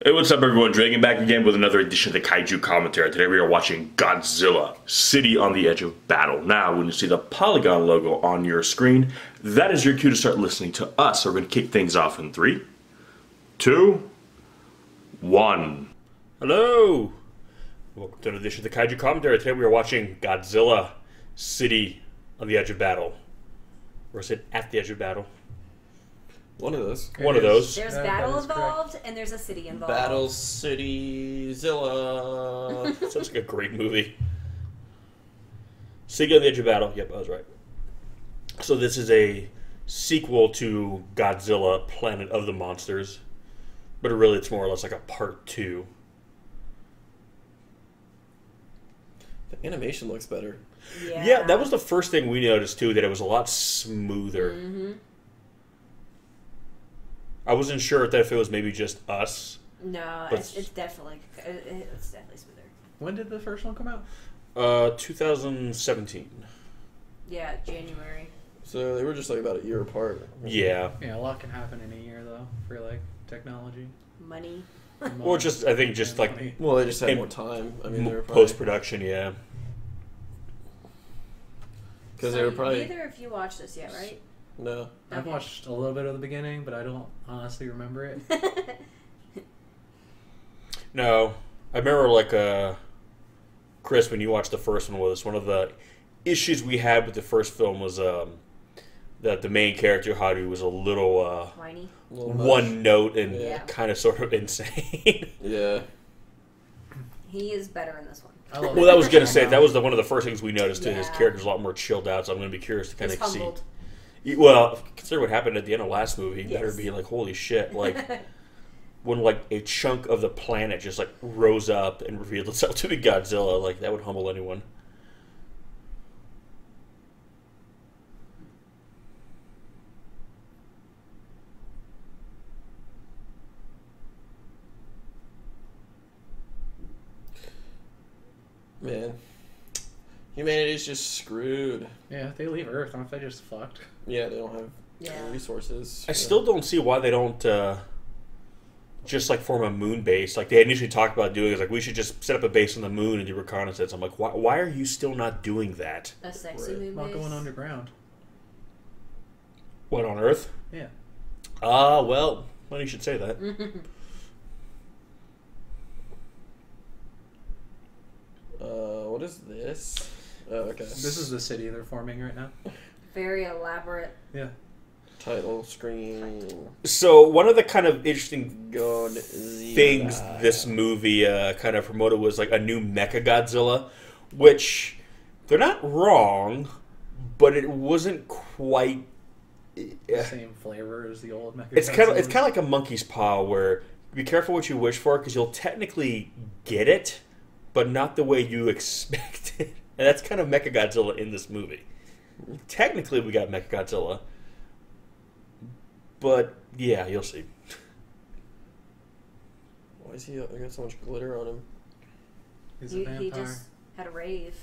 Hey, what's up everyone? Dragon back again with another edition of the Kaiju Commentary. Today we are watching Godzilla-City on the Edge of Battle. Now, when you see the Polygon logo on your screen, that is your cue to start listening to us. So we're going to kick things off in 3, 2, 1. Hello! Welcome to another edition of the Kaiju Commentary. Today we are watching Godzilla-City on the Edge of Battle. Or is it at the edge of battle? One of those. One of those. There's battle involved, correct. And there's a city involved. Battle City Zilla. Sounds like a great movie. City on the Edge of Battle. Yep, I was right. So this is a sequel to Godzilla, Planet of the Monsters. But really it's more or less like a part 2. The animation looks better. Yeah, that was the first thing we noticed too, that it was a lot smoother. Mm-hmm. I wasn't sure if it was maybe just us. No, it's definitely smoother. When did the first one come out? 2017. Yeah, January. So they were just like about a year apart. Yeah. Yeah, a lot can happen in a year though for like technology. Money. Well, just I think just like money. Well, they just had more time. I mean, they were post production, yeah. Because so they were probably. Neither of you watched this yet, right? No. I've watched a little bit of the beginning, but I don't honestly remember it. No, I remember like Chris, when you watched the first one with us, one of the issues we had with the first film was that the main character Haru was a little whiny, one note and yeah. sort of insane. Yeah. He is better in this one. Well, that was gonna say that was one of the first things we noticed too. Yeah. His character's a lot more chilled out, so I'm gonna be curious to kind of see. Humbled. Well, consider what happened at the end of last movie. You Yes. better be like, holy shit! Like when like a chunk of the planet just like rose up and revealed itself to be Godzilla, like that would humble anyone. Man. Humanity's just screwed. Yeah, if they leave Earth, aren't they just fucked? Yeah, they don't have any resources. I still don't see why they don't just like form a moon base. Like they initially talked about doing, is like we should just set up a base on the moon and do reconnaissance. I'm like, why are you still not doing that? A sexy moon Not base. going underground. What, on Earth? Yeah. Well, you should say that. What is this? Oh, okay. This is the city they're forming right now. Very elaborate. Yeah. Title screen. So one of the kind of interesting Godzilla. things this movie kind of promoted was like a new Mecha Godzilla, which they're not wrong, but it wasn't quite Same flavor as the old Mecha. It's kind of like a monkey's paw, where be careful what you wish for, because you'll technically get it, but not the way you expect it. And that's kind of Mechagodzilla in this movie. Technically, we got Mechagodzilla, but yeah, you'll see. Why is he? I got so much glitter on him. He's a He vampire. just had a rave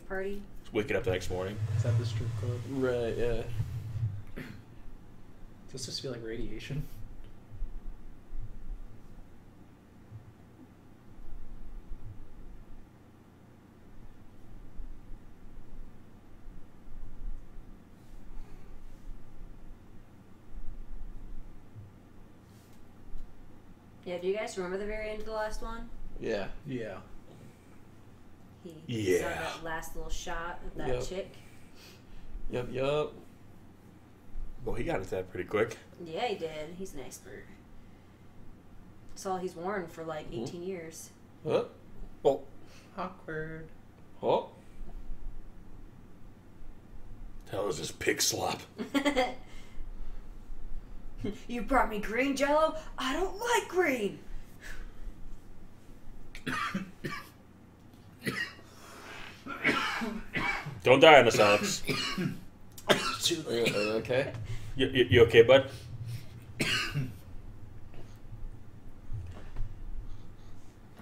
party. Just wake it up the next morning. Is that the strip club? Right. Yeah. Does this feel like radiation? Yeah, do you guys remember the very end of the last one? Yeah. Yeah. He saw that last little shot of that chick. Yup. Well, he got into that pretty quick. Yeah, he did. He's an expert. That's all he's worn for like 18 years. Huh? Well, Awkward. Huh? the hell is this pig slop? You brought me green Jello? I don't like green. Don't die on us, Alex. Too late. Okay. You okay, bud?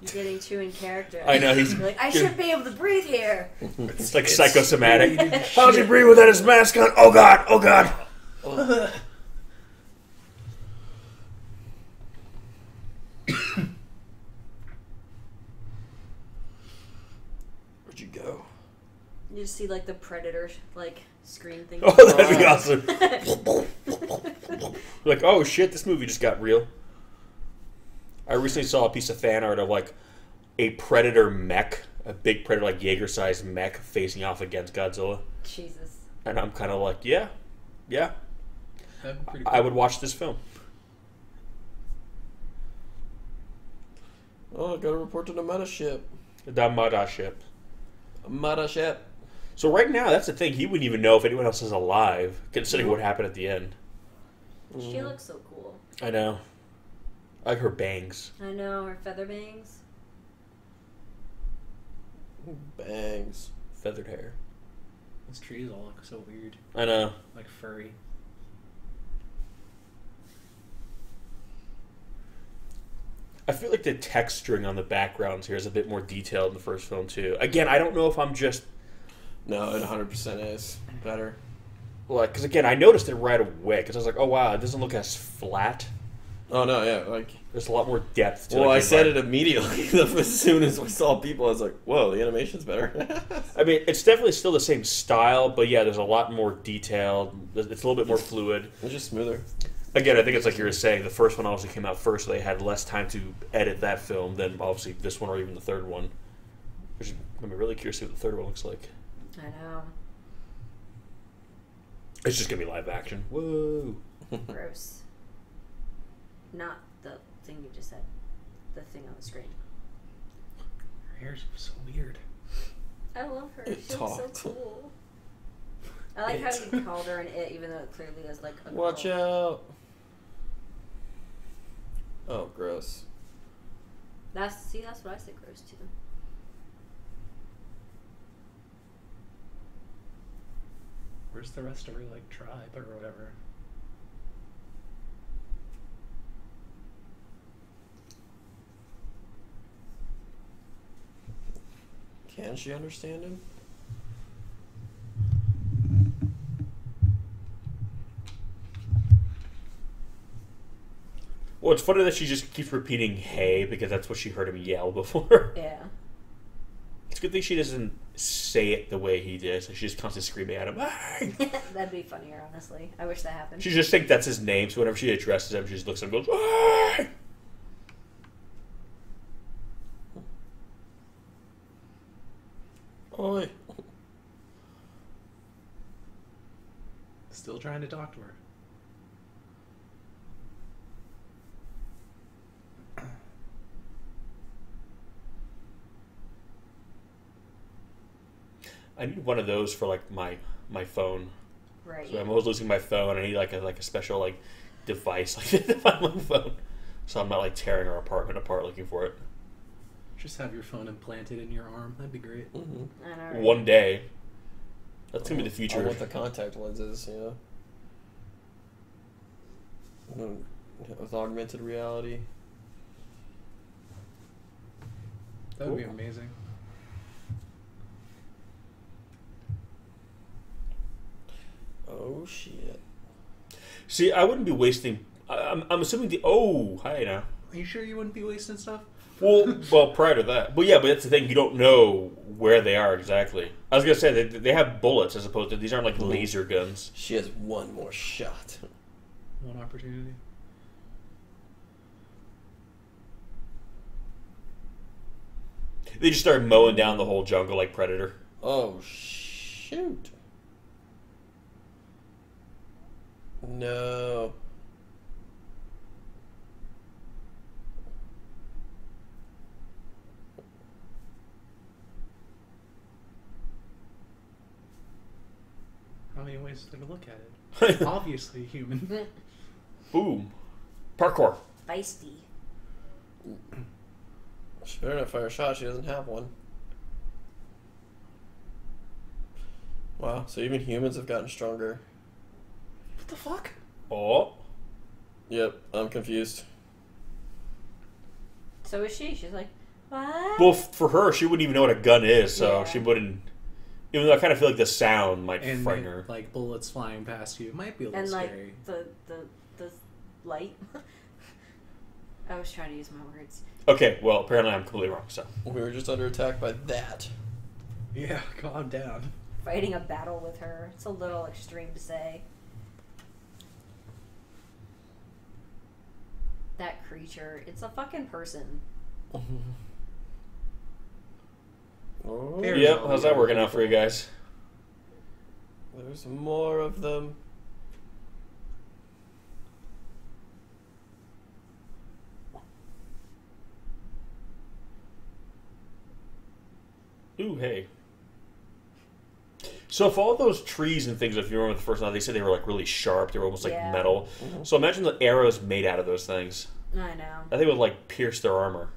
He's getting too in character. I know, he's like, I should be able to breathe here. It's like psychosomatic. How's he breathe without his mask on? Oh god! Oh god! You just see like the Predator like screen thing. Oh, that'd be awesome. Like, oh shit, this movie just got real. I recently saw a piece of fan art of like a Predator mech, a big Predator like Jaeger-sized mech facing off against Godzilla. Jesus. And I'm kind of like, yeah. That'd be pretty cool. I would watch this film. Oh, I gotta report to the mothership. The mothership. Mothership. So right now, that's the thing. He wouldn't even know if anyone else is alive, considering what happened at the end. She looks so cool. I know. I like her bangs. I know, her feather bangs. Bangs. Feathered hair. Those trees all look so weird. I know. Like furry. I feel like the texturing on the backgrounds here is a bit more detailed in the first film, too. Again, I don't know if I'm just... No, it 100% is better. Like, because again, I noticed it right away, because I was like, oh wow, it doesn't look as flat. Oh, no, yeah, like... There's a lot more depth to it. Well, I said it immediately. As soon as we saw people, I was like, whoa, the animation's better. I mean, it's definitely still the same style, but yeah, there's a lot more detailed. It's a little bit more fluid. It's just smoother. Again, I think it's like you were saying, the first one obviously came out first, so they had less time to edit that film than obviously this one or even the third one. Which I'm really curious to see what the third one looks like. I know. It's just going to be live action. Whoa. Gross. Not the thing you just said. The thing on the screen. Her hair's so weird. I love her. It She looks talked. so cool. I like how you called her an it, even though it clearly is like a girl. Watch out. Oh, gross. That's what I say gross too. Where's the rest of her like tribe or whatever? Can she understand him? Well, it's funny that she just keeps repeating "hey" because that's what she heard him yell before. Yeah. It's a good thing she doesn't say it the way he did. So she's just constantly screaming at him. "Hey!" That'd be funnier, honestly. I wish that happened. She just thinks that's his name, so whenever she addresses him, she just looks at him and goes, "Hey!" Oi. Still trying to talk to her. I need one of those for like my phone. Right. So I'm always losing my phone. I need like a special like device like that to find my phone, so I'm not like tearing our apartment apart looking for it. Just have your phone implanted in your arm. That'd be great. Mm-hmm. I know, right? One day. That's gonna be the future. With the contact lenses, with augmented reality. That would be Cool. amazing. Oh shit! See, I wouldn't be wasting. I'm assuming the. Oh, hi now. Are you sure you wouldn't be wasting stuff? Well, prior to that, but that's the thing. You don't know where they are exactly. I was gonna say they have bullets as opposed to these aren't like laser guns. She has one more shot. One opportunity. They just started mowing down the whole jungle like Predator. Oh shoot! No. How many ways is there to look at it? Obviously human. Boom, parkour. Feisty. She better not fire a shot. She doesn't have one. Wow. So even humans have gotten stronger. What the fuck? Oh, Yep. I'm confused. So is she. She's like, what? well, for her, she wouldn't even know what a gun is, so Yeah. she wouldn't. Even though I kind of feel like the sound might And frighten her. like bullets flying past you might be a little And like scary. the light. I was trying to use my words. Okay, well, apparently I'm completely wrong. So We were just under attack by that. Yeah, calm down. fighting a battle with her. It's a little extreme to say. That creature, it's a fucking person. Oh, Yep, how's that working out for you guys? there's more of them. Ooh, hey. So if all those trees and things, if you remember the first night, they said they were like really sharp. They were almost like Yeah. metal. Mhm. So imagine the arrows made out of those things. I know. I think it would like pierce their armor.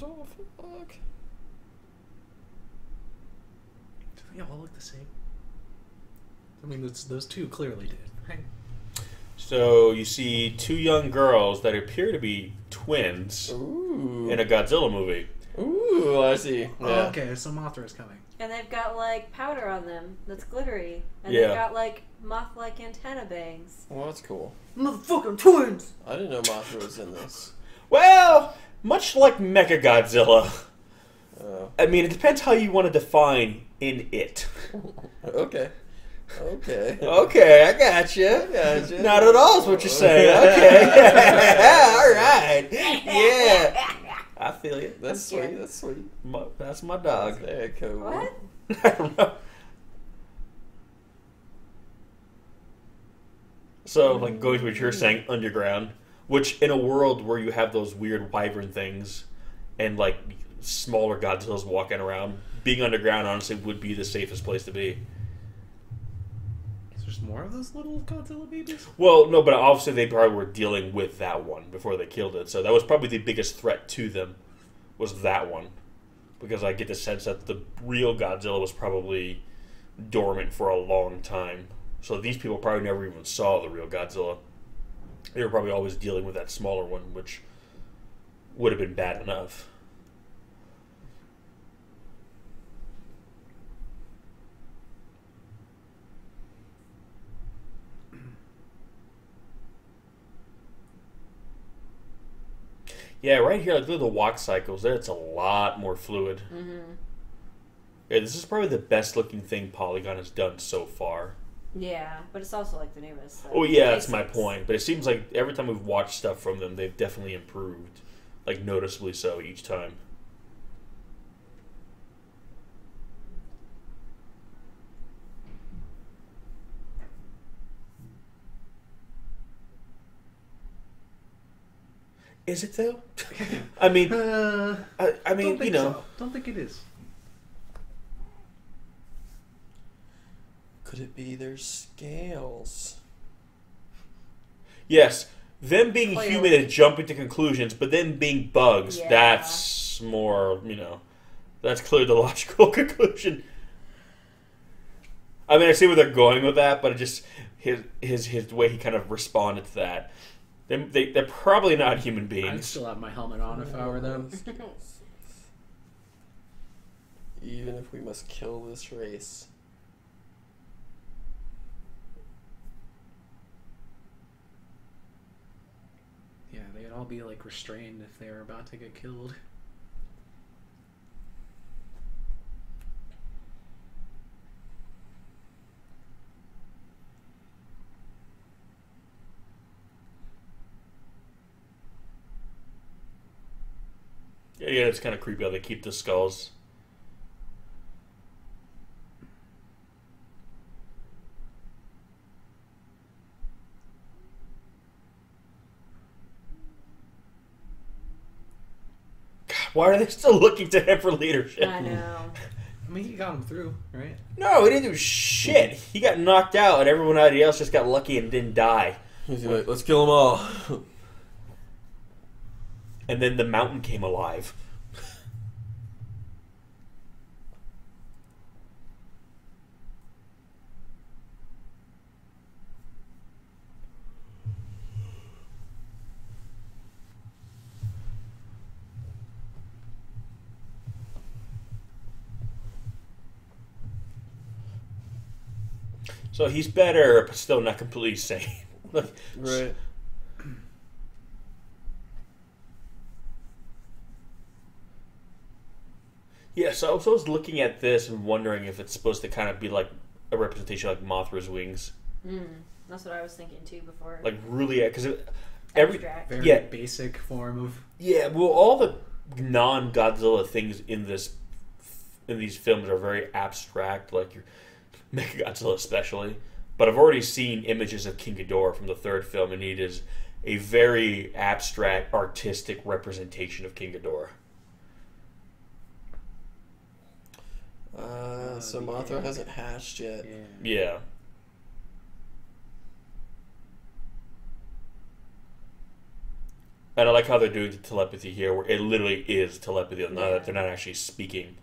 Oh, fuck. Do they all look the same? I mean, those two clearly did. Right? So you see two young girls that appear to be twins Ooh. in a Godzilla movie. Ooh, I see. Yeah. Oh, okay, so Mothra's coming. And they've got like powder on them that's glittery. And Yeah. they've got like moth-like antenna bangs. Well, that's cool. Motherfucking twins! I didn't know Mothra was in this. Well, much like Mechagodzilla. Oh. I mean, it depends how you want to define in it. Okay. Okay. Okay, I gotcha. Gotcha. Not at all is what you're saying. Okay. All right. Yeah. I feel you. That's scared. sweet. That's sweet. That's my dog. Very cool. What? I don't know. So, like, going to what you're saying, underground, which in a world where you have those weird wyvern things and, like, smaller Godzillas walking around, being underground, honestly, would be the safest place to be. There's more of those little Godzilla babies? Well, no, but obviously they probably were dealing with that one before they killed it. So that was probably the biggest threat to them, was that one. Because I get the sense that the real Godzilla was probably dormant for a long time. So these people probably never even saw the real Godzilla. They were probably always dealing with that smaller one, which would have been bad enough. Yeah, right here, like, look at the walk cycles. There, it's a lot more fluid. Mm-hmm. Yeah, this is probably the best looking thing Polygon has done so far. Yeah, but it's also like the newest. So Oh yeah, that's my basics. point. But it seems like every time we've watched stuff from them, they've definitely improved, like noticeably so each time. Is it though? I mean, I mean, don't think you know, so. Don't think it is. Could it be their scales? yes, them being Clearly. human and jumping to conclusions, but then being bugs, Yeah. that's more, you know, that's clearly the logical conclusion. I mean, I see where they're going with that, but it just his way he kind of responded to that. They're probably not human I'd beings. still have my helmet on if I were them. Scales. Even if we must kill this race. Yeah, they'd all be like restrained if they were about to get killed. Yeah, it's kind of creepy how they keep the skulls. God, why are they still looking to him for leadership? I know. I mean, he got him through, right? No, he didn't do shit. He got knocked out, and everyone else just got lucky and didn't die. He's like, let's kill them all. And then the mountain came alive. So he's better, but still not completely sane. Right. Yeah, so I was looking at this and wondering if it's supposed to kind of be like a representation of like Mothra's wings. That's what I was thinking too before. Like really, because every Abstract. Very basic form of. yeah, well, all the non-Godzilla things in these films are very abstract, like your Mechagodzilla especially. But I've already seen images of King Ghidorah from the third film, and it is a very abstract, artistic representation of King Ghidorah. So Mothra hasn't hatched yet. Yeah. And I like how they're doing the telepathy here, where it literally is telepathy. They're not actually speaking.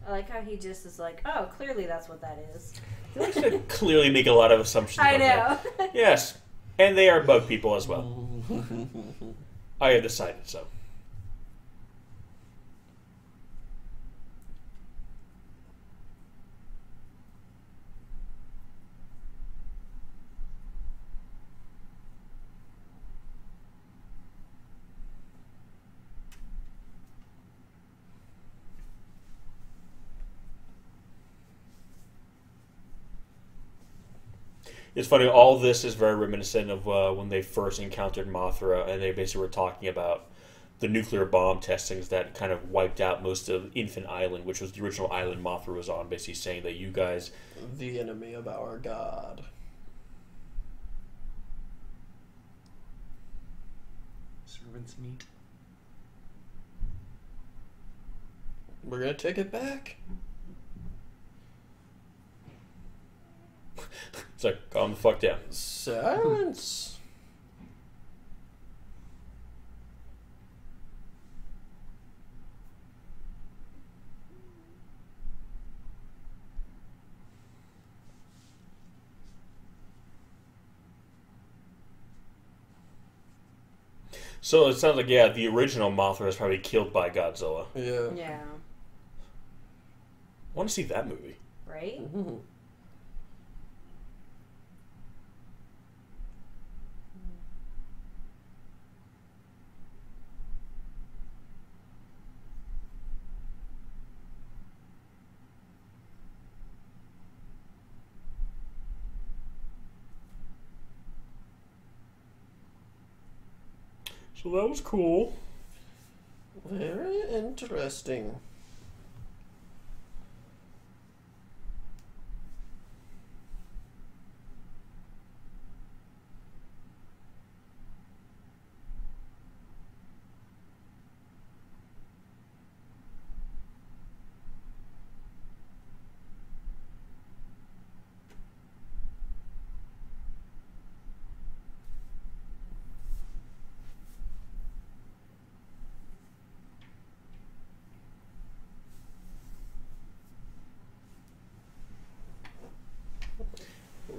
I like how he just is like, oh, clearly that's what that is. He likes to clearly make a lot of assumptions. I on know. that. Yes, and they are bug people as well. I have decided so. It's funny, all this is very reminiscent of when they first encountered Mothra, and they basically were talking about the nuclear bomb testings that kind of wiped out most of Infant Island, which was the original island Mothra was on, basically saying that you guys... The enemy of our god. Servant's meat. We're gonna take it back. It's like, calm the fuck down. Silence. So it sounds like, yeah, the original Mothra is probably killed by Godzilla. Yeah. Yeah. I want to see that movie. Right? Mm-hmm. So that was cool. Very interesting.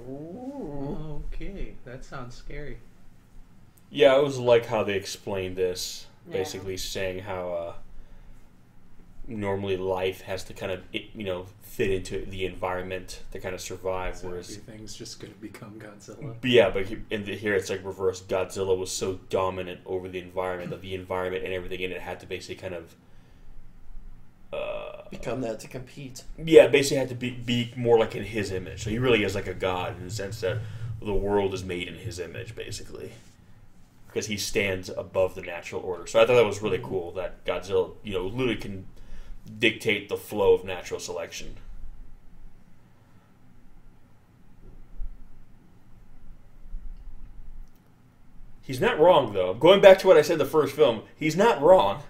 Ooh. Okay, that sounds scary. Yeah, I always like how they explained this. Yeah. Basically saying how normally life has to kind of, fit into the environment to kind of survive, So whereas... everything's just gonna become Godzilla. But yeah, but here it's like reverse. Godzilla was so dominant over the environment that the environment and everything in it had to basically kind of... Become that to compete. Yeah, basically had to be more like in his image. So he really is like a god in the sense that the world is made in his image, basically. Because he stands above the natural order. So I thought that was really cool that Godzilla, literally can dictate the flow of natural selection. He's not wrong, though. Going back to what I said in the first film, he's not wrong.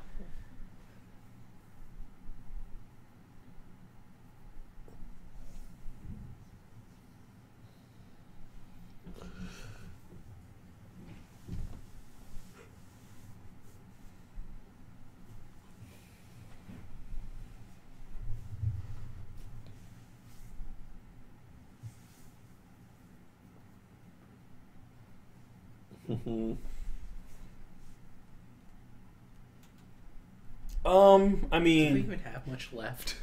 I Do we mean, even have much left?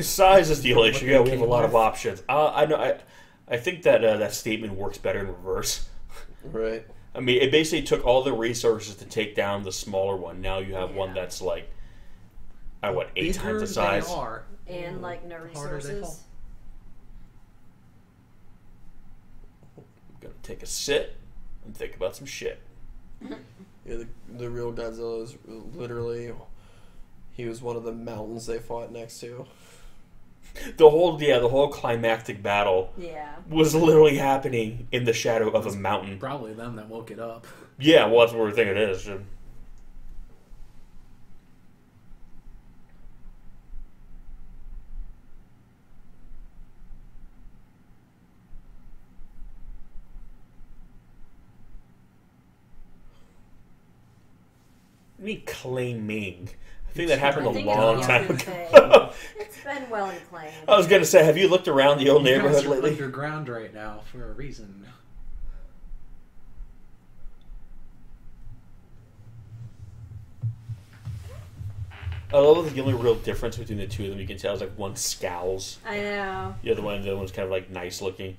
size is the only issue. What Yeah, they we have a came lot of with. options. I know. I think that that statement works better in reverse. Right. I mean, it basically took all the resources to take down the smaller one. Now you have one Yeah. that's like, what, 8 Bigger times the size? they are, And like no the harder they fall. resources. I'm gonna take a sit and think about some shit. Yeah, the real Godzilla is literally. He was one of the mountains they fought next to. The whole climactic battle Yeah. was literally happening in the shadow of a mountain. Probably them that woke it up. Yeah, well, that's what we're thinking it is. I mean, claiming. I think that happened I a think long it's time yesterday. ago. It's been well and claimed. I was gonna say, have you looked around the old You neighborhood guys are lately? underground right now for a reason. I love that the only real difference between the two of them you can tell is like one scowls. I know. The other one's kind of like nice looking.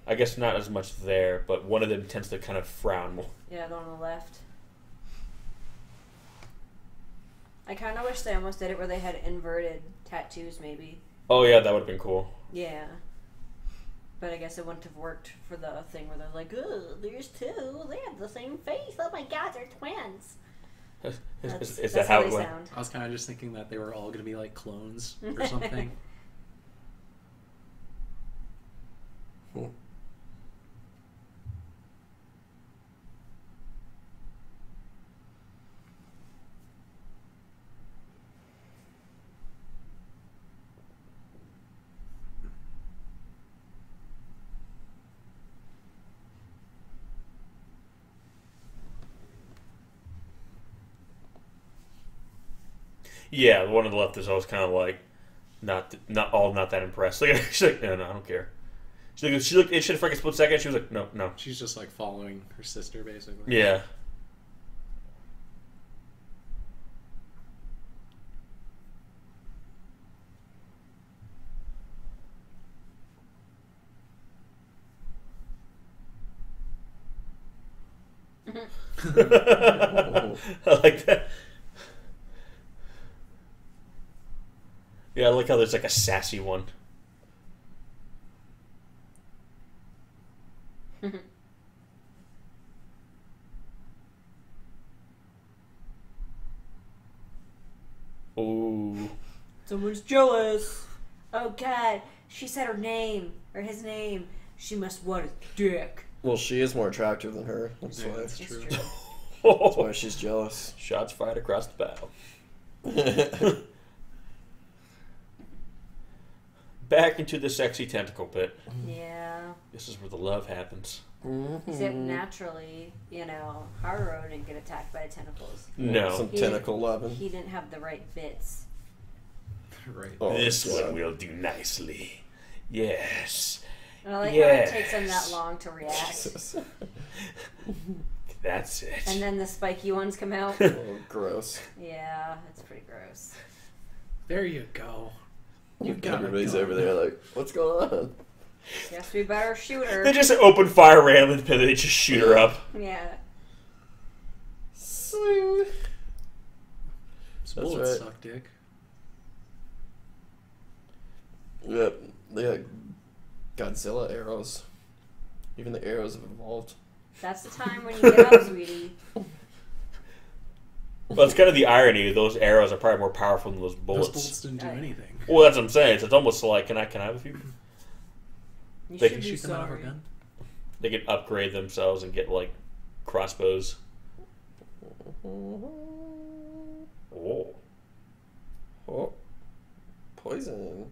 I guess not as much there, but one of them tends to kind of frown more. Yeah, the one on the left. I kind of wish they almost did it where they had inverted tattoos, maybe. Oh yeah, that would have been cool. Yeah. But I guess it wouldn't have worked for the thing where they're like, oh, there's two. They have the same face. Oh my god, they're twins. Is that how they it went? sound. I was kind of just thinking that they were all going to be like clones or something. Yeah, the one on the left is always kind of like not that impressed. Like, she's like, no, I don't care. She looked interested for like a split second. She was like, no. She's just like following her sister, basically. Yeah. I like that. Yeah, I like how there's like a sassy one. Ooh. Someone's jealous. Oh god, she said her name, or his name. She must want a dick. Well, she is more attractive than her. That's Yeah, why. that's It's true. true. That's why she's jealous. Shots fired across the bow. Back into the sexy tentacle pit. Yeah. This is where the love happens. Except naturally, Haru didn't get attacked by the tentacles. No. Some He tentacle didn't- loving. He didn't have the right bits. Right. Oh, This God. one will do nicely. Yes. And I like Yes. how it takes him that long to react. Jesus. That's it. And then the spiky ones come out. Oh, gross. Yeah, it's pretty gross. There you go. You got it. Everybody's over there like, what's going on? Guess we better shoot her. They just open fire ram and they just shoot her up. Yeah. Swing. Those That's bullets right. suck, dick. Yep. They got Godzilla arrows. Even the arrows have evolved. That's the time when you get out, sweetie. Well, it's kind of the irony. Those arrows are probably more powerful than those Those bullets. bullets didn't do Right. anything. Well, that's what I'm saying. It's almost like, can I have a few? You They should can be Shoot them out of our sorry. gun. They can upgrade themselves and get like crossbows. Oh. Oh. Poison.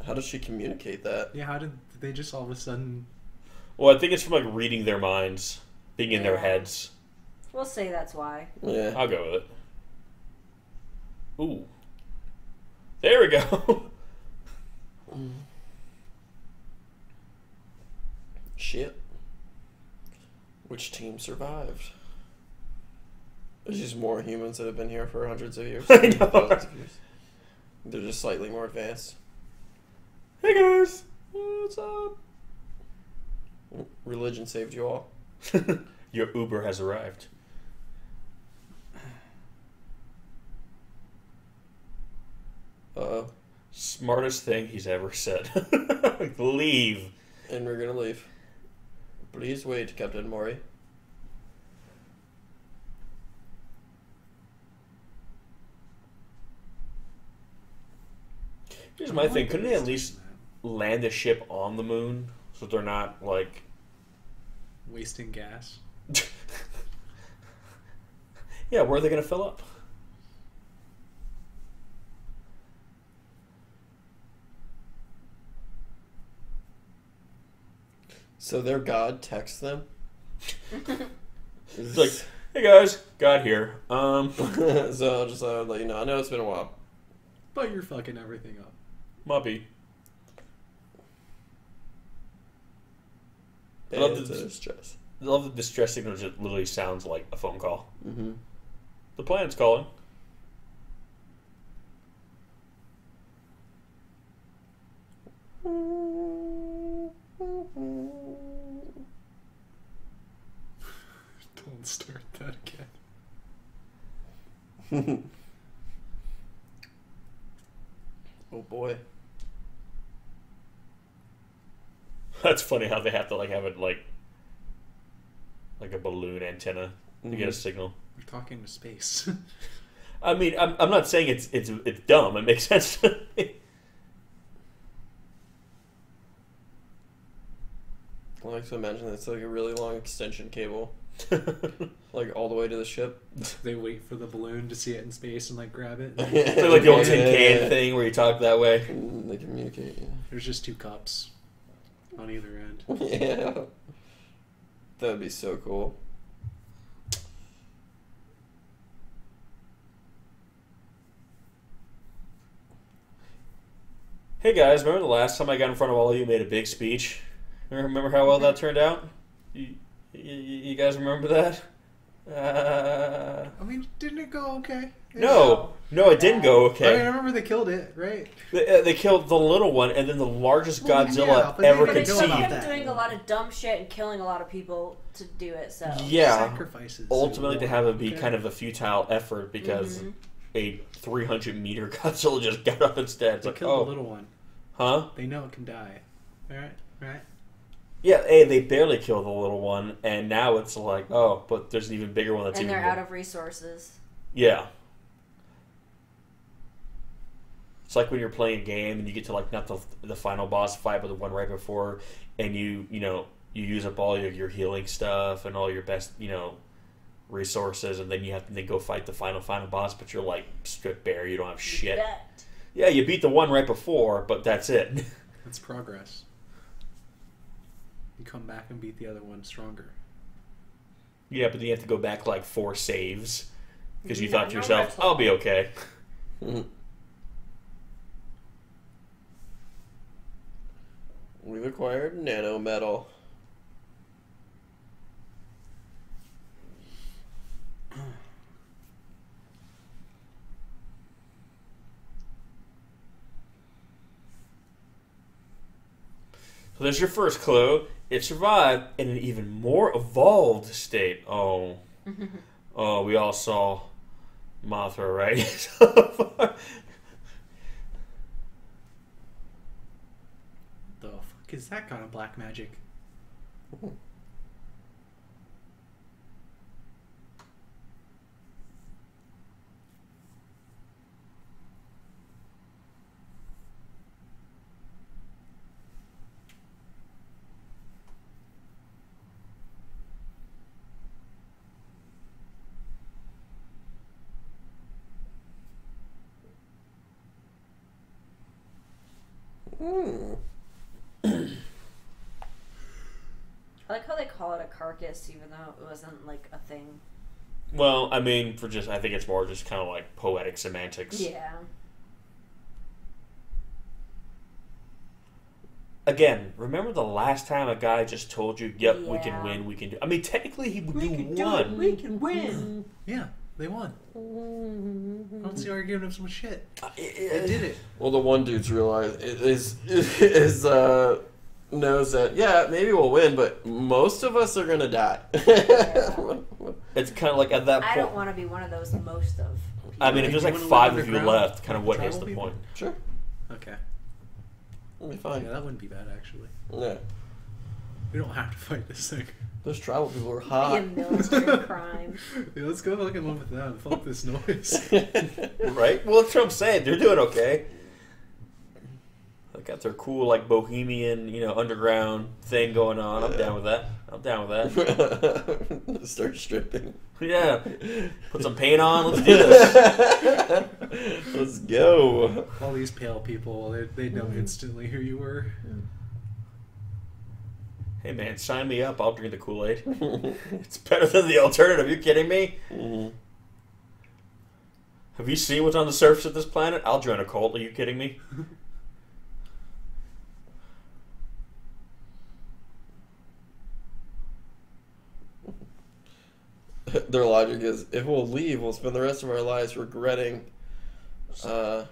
How does she communicate that? Yeah, how did they just all of a sudden... Well, I think it's from like reading their minds, being in their Yeah. heads. We'll say that's why. Yeah. I'll go with it. Ooh. There we go. shit. Which team survived? There's just more humans that have been here for hundreds of years. I know. Thousands of years. They're just slightly more advanced. Hey guys, what's up? Religion saved you all. Your Uber has arrived. Uh-oh. Smartest thing he's ever said. Leave. And we're gonna leave. Please wait, Captain Mori. Here's my thing. Couldn't they at least land a ship on the moon so they're not, like... Wasting gas. Yeah, where are they going to fill up? So their god texts them? It's like, hey guys, God here. So I'll just let you know. I know it's been a while. But you're fucking everything up. Muppy. I And love it's the- a stress. I love the distress signal just literally sounds like a phone call. Mm-hmm. The planet's calling. Don't start that again. Oh boy. That's funny how they have to like have it like a balloon antenna to get a signal. We're talking to space. I mean, I'm not saying it's dumb. It makes sense to me. I like to imagine it's like a really long extension cable. Like all the way to the ship. They wait for the balloon to see it in space and like grab it. It's like the old tin can thing where you talk that way. And they communicate. There's just two cups on either end. Yeah. That would be so cool. Hey guys, remember the last time I got in front of all of you and made a big speech? Remember how well that turned out? You guys remember that? I mean, didn't it go okay? No, it didn't go I mean, I okay. remember they killed it, right? They killed the little one and then the largest Well, Godzilla yeah, but ever they But it's know like about him conceived. that. doing a lot of dumb shit and killing a lot of people to do it, so. Yeah, Sacrifices. ultimately to have it be Okay. kind of a futile effort because Mhm. a 300-meter Godzilla just got up instead. It's They like, killed oh, the little one. huh? They know it can die. Right? Yeah, hey, they barely killed the little one, and now it's like, oh, but there's an even bigger one that's And even they're out bigger. of resources. Yeah. It's like when you're playing a game and you get to like not the final boss fight, but the one right before, and you use up all your healing stuff and all your best resources, and then you have to then go fight the final boss, but you're like stripped bare, you don't have shit. Bet. Yeah, you beat the one right before, but that's it. That's progress. You come back and beat the other one stronger. Yeah, but then you have to go back like 4 saves because you Yeah, thought to no yourself, rental. "I'll be okay." We've acquired nano metal. So there's your first clue. It survived in an even more evolved state. Oh, we all saw Mothra, right? The fuck is that kind of black magic? I like how they call it a carcass, even though it wasn't like a thing. Well, I mean, I think it's more just kind of like poetic semantics. Yeah. again, remember the last time a guy just told you, "Yep, we can Yeah. win, we can do." I mean, technically, he would do can do one. We can win. Yeah, they won. I don't see why you're giving them some shit. They did it. Well, the one dude's realized knows that maybe we'll win, but most of us are gonna die. It's kind of like at that point. I don't want to be one of those most of. I mean, if there's You like wanna 5 live of you underground left, kind of what is tribal the people? point? Sure, Okay. we'll be fine. Yeah, that wouldn't be bad actually. Yeah, We don't have to fight this thing. those tribal people are Be a hot. military crime. Yeah, let's go fucking live with them. Fuck this noise. Right? Well, that's what I'm saying. They're doing okay. They got their cool, like, bohemian, underground thing going on. I'm down with that. Start stripping. Yeah. Put some paint on. Let's do this. Let's go. All these pale people, they know instantly who you were. Hey, man, sign me up. I'll drink the Kool-Aid. It's better than the alternative. You kidding me? Mm-hmm. Have you seen what's on the surface of this planet? I'll join a cult. Are you kidding me? Their logic is, if we'll leave, we'll spend the rest of our lives regretting. Regretting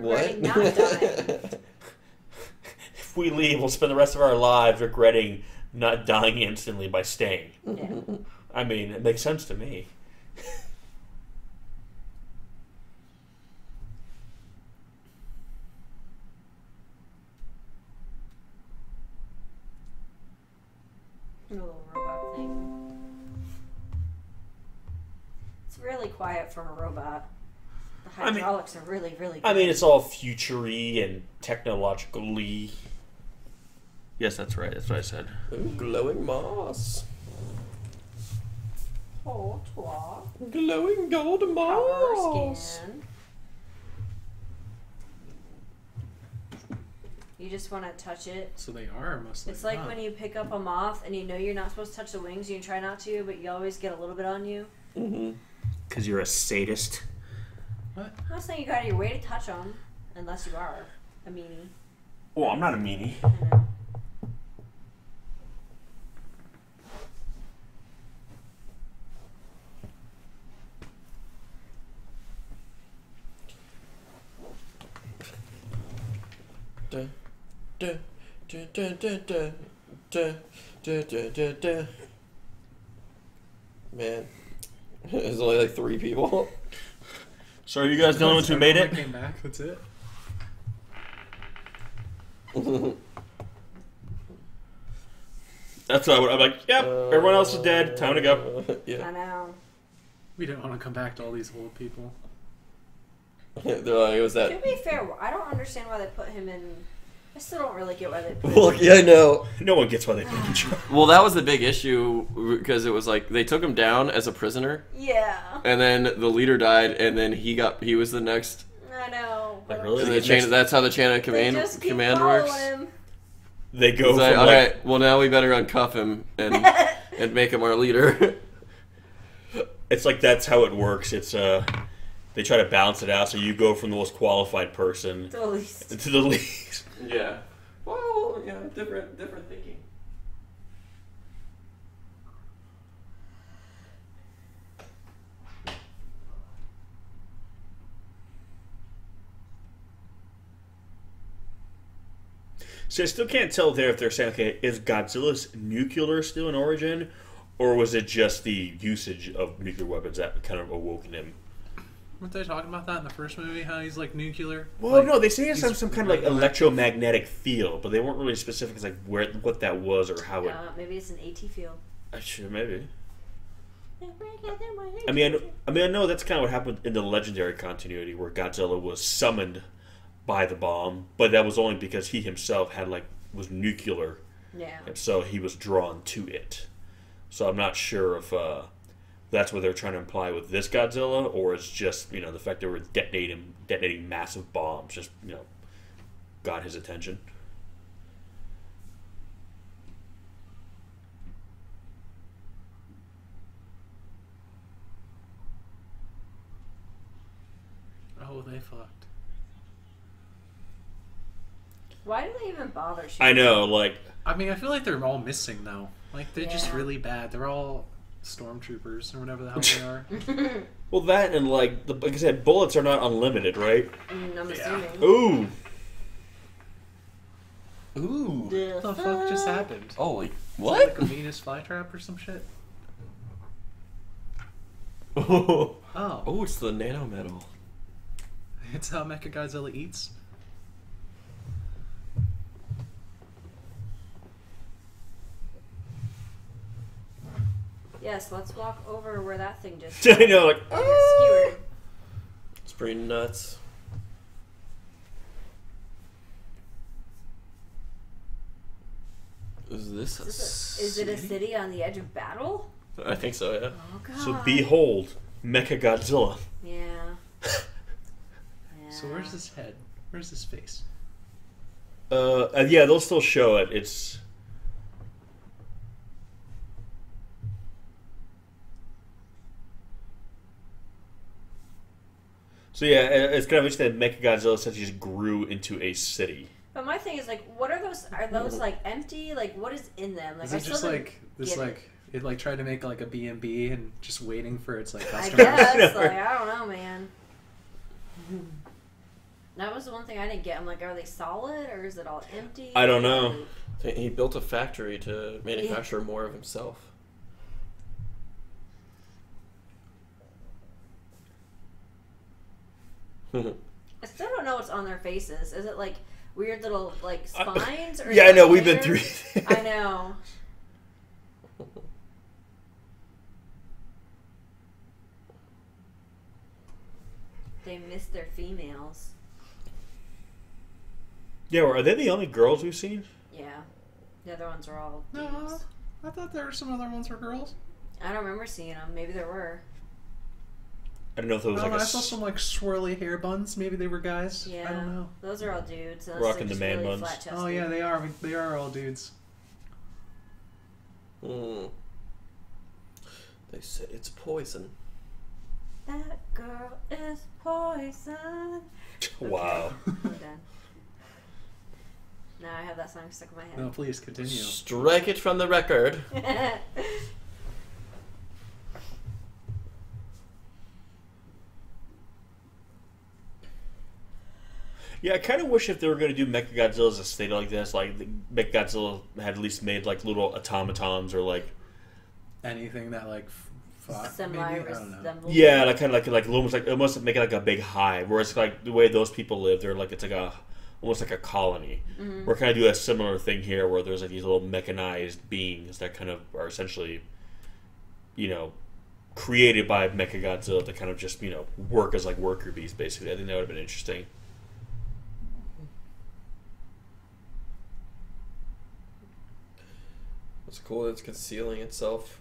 what? not dying. If we leave, we'll spend the rest of our lives regretting not dying instantly by staying. Yeah. I mean, it makes sense to me. The little robot thing. It's really quiet from a robot. The I mean- hydraulics are really, really good. I mean, it's all future-y and technologically. Yes, that's right. That's what I said. Ooh, glowing moss. Oh, twa. Glowing gold Power moss. scan. You just want to touch it. So they are mostly. It's like when you pick up a moth and you know you're not supposed to touch the wings. You try not to, but you always get a little bit on you. Mm-hmm. Because you're a sadist. What? I'm not saying you go out of your way to touch them, unless you are a meanie. Well, I'm not a meanie. I know. Da, da, da, da, da, da, da, da, da, da, da. Man, there's only like 3 people. So are you guys the only ones who made it? Came back. That's it. That's what I'm like, yep, everyone else is dead. Time to go. Yeah. I know. We don't want to come back to all these old people. They're like, it was To that. be fair, I don't understand why they put him in. I still don't really get why they put Well, him yeah, I know. No one gets why they put Joe. Well, that was the big issue because it was like they took him down as a prisoner, Yeah. and then the leader died, and then he was the next. I know. Like, really? And the chain, that's how the chain of They command just keep command following works. him. They go It's like, from all like, right, well now we better uncuff him and and make him our leader. it's like that's how it works. It's they try to balance it out, so you go from the most qualified person To the least. to the least. Yeah. Well, yeah, different thinking. So I still can't tell there if they're saying, okay, is Godzilla's nuclear still in origin, or was it just the usage of nuclear weapons that kind of awoken him? Weren't they talking about that in the first movie? How he's like nuclear? Well, Like, no, they say it's he's some kind of like radioactive. electromagnetic field, but they weren't really specific as like what that was or how it. Maybe it's an AT field. Sure, maybe. I mean, I know that's kind of what happened in the legendary continuity, where Godzilla was summoned by the bomb, but that was only because he himself was nuclear, Yeah. and so he was drawn to it. So I'm not sure if that's what they're trying to imply with this Godzilla, or it's just the fact they were detonating massive bombs, just got his attention. Oh, they fucked. Why do they even bother shooting? I know, like... I mean, I feel like they're all missing, though. Like, they're just Yeah. really bad. They're all stormtroopers or whatever the hell they are. Well, that and, like I said, bullets are not unlimited, right? I'm Yeah. assuming. Ooh! Ooh. What the fuck just happened? Holy. Is that What? like a Venus flytrap or some shit? Oh. Oh. Oh, it's the nano metal. It's how Mechagodzilla eats? Yes, let's walk over where that thing just I know, like... skewered. It's pretty nuts. Is this a Is it a city on the edge of battle? I think so, yeah. Oh god. So behold, Mechagodzilla. Yeah. So where's his head? Where's his face? Yeah, they'll still show it. It's... So yeah, it's kind of interesting that Mechagodzilla essentially just grew into a city. But my thing is like, what are those? Are those like empty? Like, what is in them? Like, Is I it still just didn't like this get like it like tried to make like a B&B and just waiting for its like I customers? guess. Like, I don't know, man. That was the one thing I didn't get. I'm like, are they solid or is it all empty? I don't know. He built a factory to manufacture more of himself. I still don't know what's on their faces. Is it like weird little like spines? Or is Yeah, I it know. We've been hair? through. I know. They missed their females. Yeah, are they the only girls we've seen? Yeah. The other ones are all No, dudes. I thought there were some other ones for girls. I don't remember seeing them. Maybe there were. I don't know if it was I like a... saw some like swirly hair buns. Maybe they were guys. Yeah. I don't know. Those are all dudes. Unless Rocking they're the just man really buns. flat-chested. Oh yeah, they are. They are all dudes. They said it's poison. That girl is poison. Wow. I'm done. Now I have that song stuck in my No, head. please continue. Strike it from the record. Yeah, I kind of wish if they were going to do Mechagodzilla as a state like this, like Mechagodzilla had at least made like little automatons or like... Anything that like fought, maybe? Semi I don't know. resemble. Yeah, like kind of like almost make it like a big hive, whereas like the way those people live, they're like it's like a almost like a colony. Mm-hmm. We're kind of do a similar thing here, where there's like these little mechanized beings that kind of are essentially, you know, created by Mechagodzilla to kind of just work as like worker bees. Basically, I think that would have been interesting. It's cool that it's concealing itself.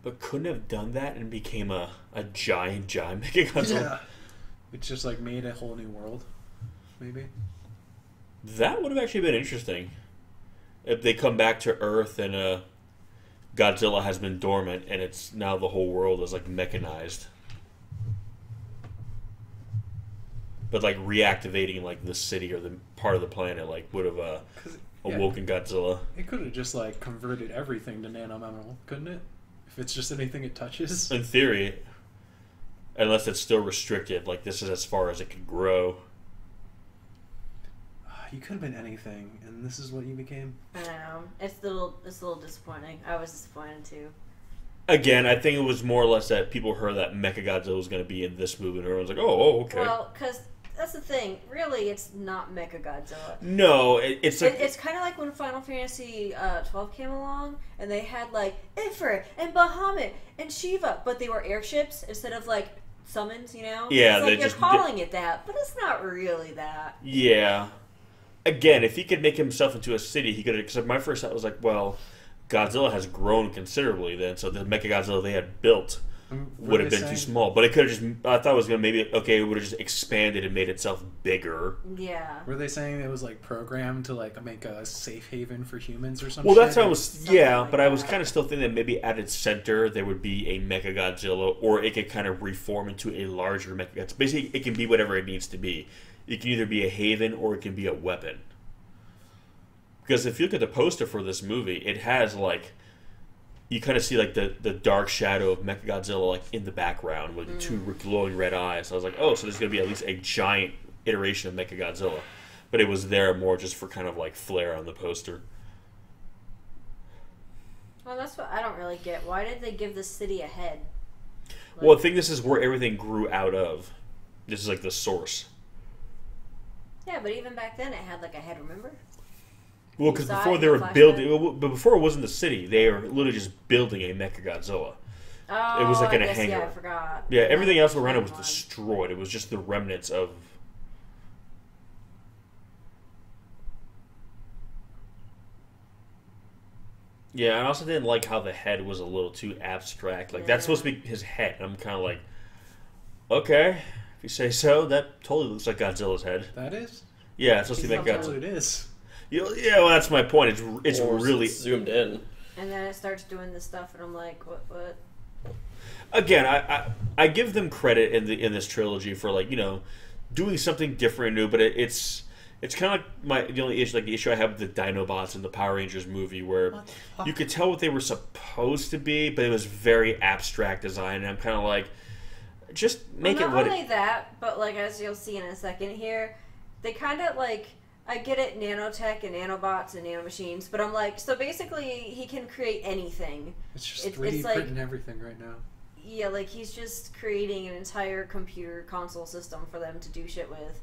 But couldn't have done that and became a giant Mechagodzilla. Yeah. It's just like made a whole new world, maybe. That would have actually been interesting. If they come back to Earth and Godzilla has been dormant and it's now the whole world is like mechanized. But like reactivating like the city or the part of the planet like would have awoken Godzilla. It could have just like converted everything to nanometal, couldn't it? If it's just anything it touches. In theory, unless it's still restricted, like this is as far as it can grow. You could have been anything, and this is what you became. I don't know. It's a little disappointing. I was disappointed too. Again, I think it was more or less that people heard that Mechagodzilla was going to be in this movie, and everyone's like, "Oh, okay." Well, because that's the thing. Really, it's not Mechagodzilla. No, it's like It's kind of like when Final Fantasy 12 came along, and they had like Ifrit and Bahamut and Shiva, but they were airships instead of like summons. You know? Yeah, it's they like you're just calling it that, but it's not really that. yeah. Again, if he could make himself into a city, he could. Because my first thought was like, well, Godzilla has grown considerably then, so the Mechagodzilla they had built would have been too small. But it could have just, I thought it was going to maybe, okay, it would have just expanded and made itself bigger. Yeah. Were they saying it was like programmed to like make a safe haven for humans or something? Well, that's how I was, Something like but I was that. kind of still thinking that maybe at its center there would be a Mechagodzilla, or it could kind of reform into a larger Mechagodzilla. Basically, it can be whatever it needs to be. It can either be a haven or it can be a weapon. Because if you look at the poster for this movie, it has like, you kind of see like the dark shadow of Mechagodzilla like in the background with the two glowing red eyes. I was like, oh, so there's going to be at least a giant iteration of Mechagodzilla. But it was there more just for kind of like flair on the poster. Well, that's what I don't really get. Why did they give the city a head? Like, Well, I think this is where everything grew out of. This is like the source. yeah, but even back then it had like a head, remember? Well, because Inside before they the were flashback? building, but before it wasn't the city, they were literally just building a Mechagodzilla. Oh, It was like I in a guess, hangar. Yeah, I forgot. Yeah, everything else around it was One. destroyed. It was just the remnants of. Yeah, I also didn't like how the head was a little too abstract. Like, that's supposed to be his head. And I'm kind of like, okay, if you say so, that totally looks like Godzilla's head. That is? Yeah, it's supposed to be like That's Godzilla. what it is. Yeah, well, that's my point. It's Or really. zoomed in. And then it starts doing this stuff, and I'm like, what? Again, I give them credit in this trilogy for like doing something different and new, but it's kind of like the only issue, like the issue I have with the Dinobots in the Power Rangers movie, where What the fuck? you could tell what they were supposed to be, but it was very abstract design, and I'm kind of like, just make Well, it not what only that, but like as you'll see in a second here, they kind of like, I get it, nanotech and nanobots and nanomachines, but I'm like, so basically he can create anything. It's just It's 3D like- printing everything right now. Yeah, like he's just creating an entire computer console system for them to do shit with.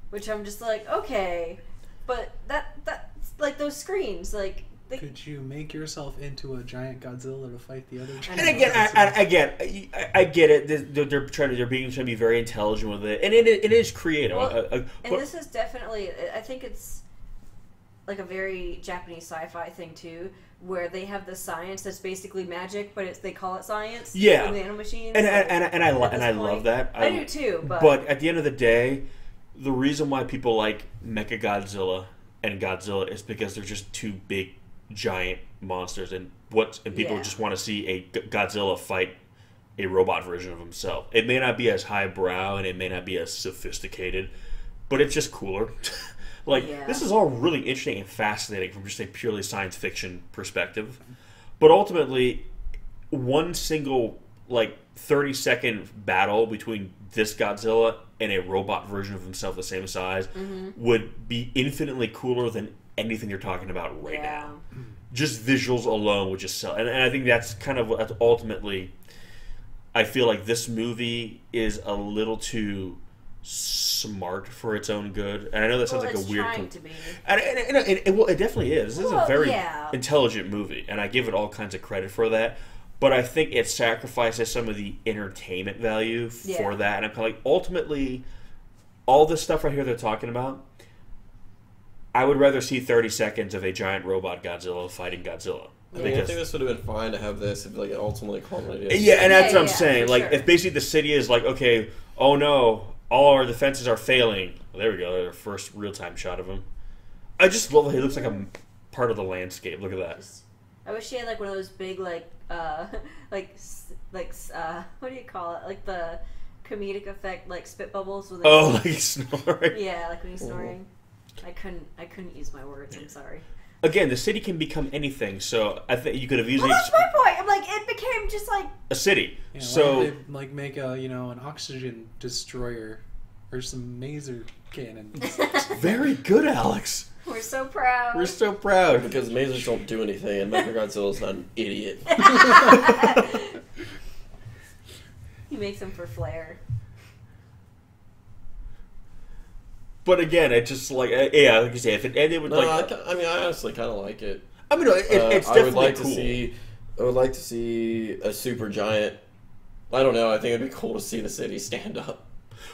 Which I'm just like, okay, but that's like those screens, like they, Could you make yourself into a giant Godzilla to fight the other giant And again, I get it. They're trying to be very intelligent with it, and it is creative. Well, and but- this is definitely, I think it's like a very Japanese sci-fi thing too, where they have the science that's basically magic, but they call it science. Yeah. in the nanomachines. and I at this love point. that. I do too, But at the end of the day, the reason why people like Mechagodzilla and Godzilla is because they're just two big, giant monsters, and people Yeah. just want to see a Godzilla fight a robot version of himself. It may not be as highbrow and it may not be as sophisticated, but it's just cooler. Yeah. This is all really interesting and fascinating from just a purely science fiction perspective. But ultimately, one single 30-second battle between this Godzilla and a robot version of himself the same size would be infinitely cooler than anything you're talking about right now. Just visuals alone would just sell. And I think that's kind of what ultimately, I feel like this movie is a little too smart for its own good. And I know that sounds like a weird... trying to be. Well, it definitely is. This is a very yeah. intelligent movie, and I give it all kinds of credit for that. But I think it sacrifices some of the entertainment value for Yeah. that. And I'm kind of like, ultimately, all this stuff right here they're talking about, I would rather see 30 seconds of a giant robot Godzilla fighting Godzilla. I mean, I think this would have been fine to have this if ultimately culminated. Yeah, and that's Yeah, what I'm yeah, saying. for Like, sure. if basically the city is like, okay, oh no, all our defenses are failing. Well, there we go, their first real-time shot of him. I just love how he looks like a part of the landscape. Look at that. I wish she had like one of those big what do you call it? Like the comedic effect, like spit bubbles with. Oh, like he's snoring. Yeah, like when he's snoring. I couldn't use my words. I'm sorry. Again, the city can become anything, so I think you could have easily Well, that's my point. I'm like, it became just like. a city. Yeah, So why don't they make an oxygen destroyer or some laser cannons? very good, Alex. We're so proud. We're so proud. Because masers don't do anything, and Mechagodzilla's not an idiot. He makes them for flair. But again, it just like like you say, if it ended with No, like, I honestly kind of like it. I mean, it's I definitely would like cool. to see. I would like to see a super giant. I don't know. I think it'd be cool to see the city stand up.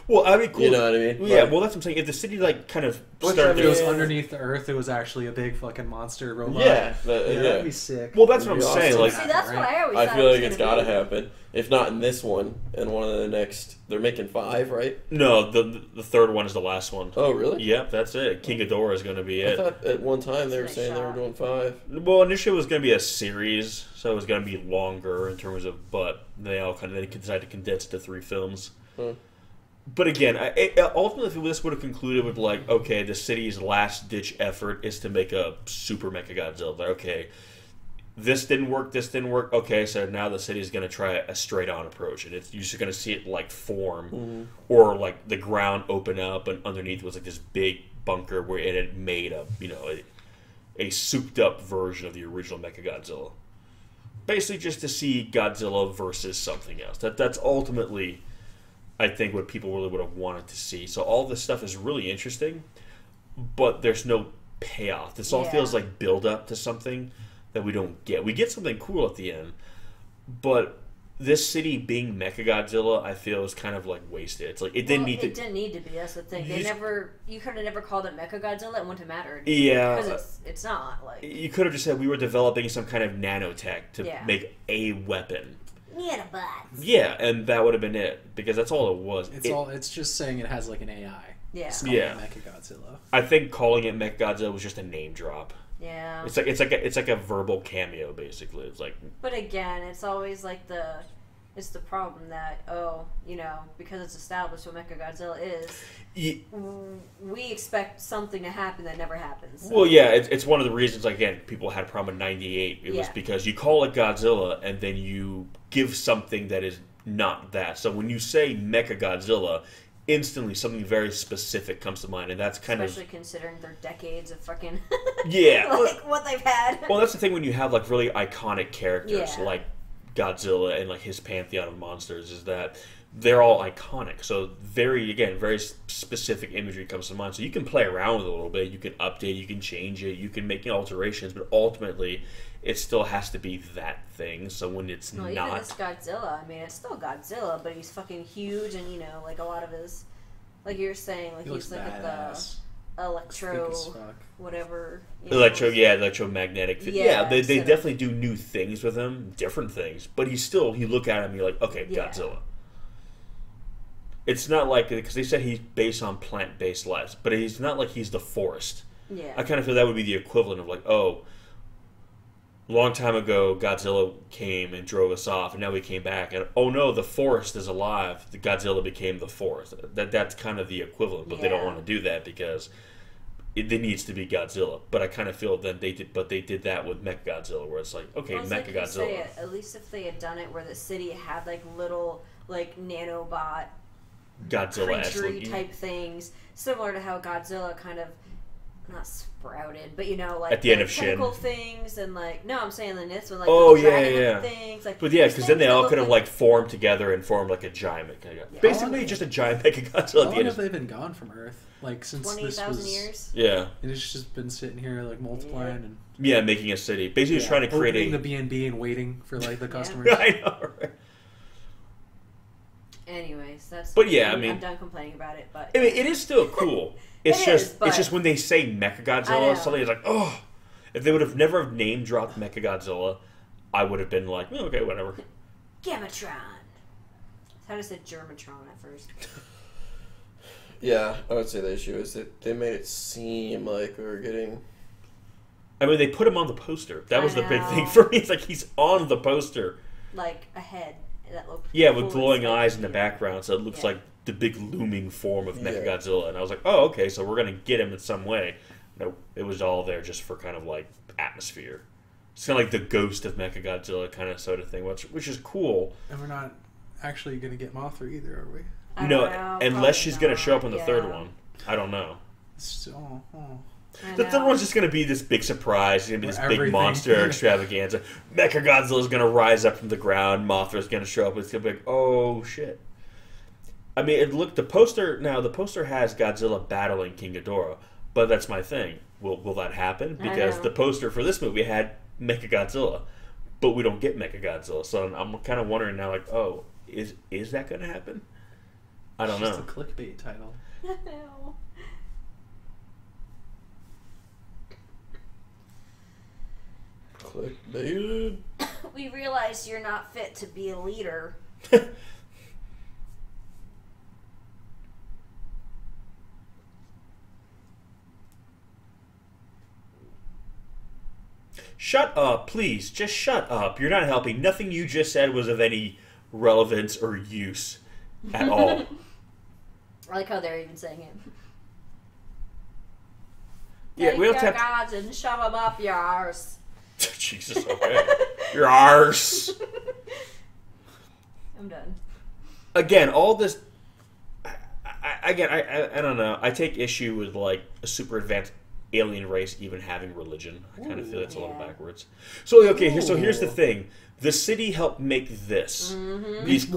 Well, I mean, cool. You know what I mean? Yeah, Like- well, that's what I'm saying. If the city, like, kind of Which, started I If mean, it was Yeah. underneath the earth, it was actually a big fucking monster robot. Yeah, That'd be sick. Well, that's what I'm It'd be saying. awesome. Like, See, that's what I always I thought feel it was like it's gonna gotta be. happen. If not in this one, and one of the next. They're making 5, right? no, the third one is the last one. Oh, really? Yep, that's it. King Ghidorah is going to be I it. thought at one time they were Nice saying they were shot. doing 5. Well, initially it was going to be a series, so it was going to be longer in terms of, but they decided to condense it to 3 films. Huh. But again, ultimately, this would have concluded with like, okay, the city's last ditch effort is to make a super Mechagodzilla. Like, okay, this didn't work. Okay, so now the city's going to try a straight on approach, and you're just going to see it like form, or like the ground open up, and underneath was like this big bunker where it had made a souped up version of the original Mechagodzilla. Basically, just to see Godzilla versus something else. That's ultimately, I think, what people really would have wanted to see. So all this stuff is really interesting, but there's no payoff. This all Yeah. feels like build up to something that we don't get. We get something cool at the end, but this city being Mechagodzilla, I feel, is kind of like wasted. It's like it didn't need to. It didn't need to be. That's the thing. You They just- you could have never called it Mechagodzilla. It wouldn't have mattered. Yeah, Because it's not like you could have just said we were developing some kind of nanotech to Yeah. make a weapon. Nanobots. Yeah, and that would have been it because that's all it was. It's just saying it has like an AI. Yeah. It's called Yeah. Mechagodzilla. I think calling it Mechagodzilla was just a name drop. Yeah. It's like a verbal cameo basically. It's like But again, it's always like it's the problem that because it's established what Mechagodzilla is, we expect something to happen that never happens. So. well, yeah, it's one of the reasons. Again, people had a problem in '98. It was Yeah. because you call it Godzilla and then you give something that is not that. So when you say Mechagodzilla, instantly something very specific comes to mind, and that's kind Especially considering their decades of fucking Yeah. like what they've had. Well, that's the thing when you have like really iconic characters Yeah. like Godzilla and like his pantheon of monsters is that they're all iconic. So very specific imagery comes to mind. So you can play around with it a little bit. You can update, you can change it, you can make alterations, but ultimately it still has to be that thing. So when it's Well, even not, this Godzilla, I mean, it's still Godzilla, but he's fucking huge, and like a lot of his, like you're saying, like He looks he's like at badass. the Thick as fuck. whatever. electromagnetic. Yeah, they instead of- definitely do new things with him, different things. But you look at him, you're like, okay, Yeah. Godzilla. It's not like, because they said he's based on plant-based life, but he's not like he's the forest. Yeah. I kind of feel that would be the equivalent of like, oh, long time ago Godzilla came and drove us off, and now we came back, and oh no, the forest is alive. The Godzilla became the forest. That's kind of the equivalent, but they don't Yeah. want to do that because it needs to be Godzilla. But I kind of feel that they did that with Mechagodzilla, where it's like, okay, Well, it's like you say, Mechagodzilla. at least if they had done it where the city had like little like nanobot Godzilla creature actually. type things, similar to how Godzilla kind of not sprouted, but like At the end of Shin. tentacle things, and like I'm saying in this one, like Oh, the yeah, dragon yeah. things, like But yeah, these because then they things that all look could have like formed together and formed like a giant Mechagodzilla. Yeah. Basically, just a giant Mechagodzilla How at the long end. have they been gone from Earth? Like since this 20,000 was. years. Yeah, And it's just been sitting here like multiplying and yeah, making a city. Basically, just trying to create opening a. the B&B and waiting for like the customers. I know, right? Anyways, that's. But yeah, I mean- I'm done complaining about it. But I mean, it is still cool. It's It just is, but- it's just when they say I Mechagodzilla, know. something is like, oh. If they would have never name dropped Mechagodzilla, I would have been like, oh, okay, whatever. Gamatron. I thought I said Germatron at first. Yeah, I would say the issue is that they made it seem like we were getting. I mean, they put him on the poster. That I was the big thing know. for me. It's like he's on the poster. Like a head that looked. Yeah, with full glowing of eyes in the yeah. background, so it looks Yeah. like the big looming form of Yeah. Mechagodzilla. And I was like, oh, okay, so we're gonna get him in some way. No, it was all there just for kind of like atmosphere. It's kind of like the ghost of Mechagodzilla kind of sort of thing, which is cool. And we're not actually going to get Mothra either, are we? I don't No, know, unless probably she's gonna show up in the not, third yeah. one. I don't know. It's, oh. I The third know. one's just gonna be this big surprise. It's gonna be this Where big everything- monster extravaganza. Mechagodzilla's gonna rise up from the ground. Mothra's gonna show up. It's gonna be like, oh shit. I mean, the poster has Godzilla battling King Ghidorah, but that's my thing. Will that happen? I Because know. the poster for this movie had Mechagodzilla, but we don't get Mechagodzilla. So I'm kind of wondering now, like, oh, is that gonna happen? I don't It's know. just a clickbait title. No. Clickbaited. We realize you're not fit to be a leader. Shut up, please. Just shut up. You're not helping. Nothing you just said was of any relevance or use at all. I like how they're even saying it. Yeah, Take we don't your have gods and shove them up your arse. Jesus, okay. Your arse. I'm done. Again, all this. I don't know. I take issue with like a super advanced alien race even having religion. I kind of feel that's a little Yeah. backwards. So okay, here's the thing. The city helped make this. These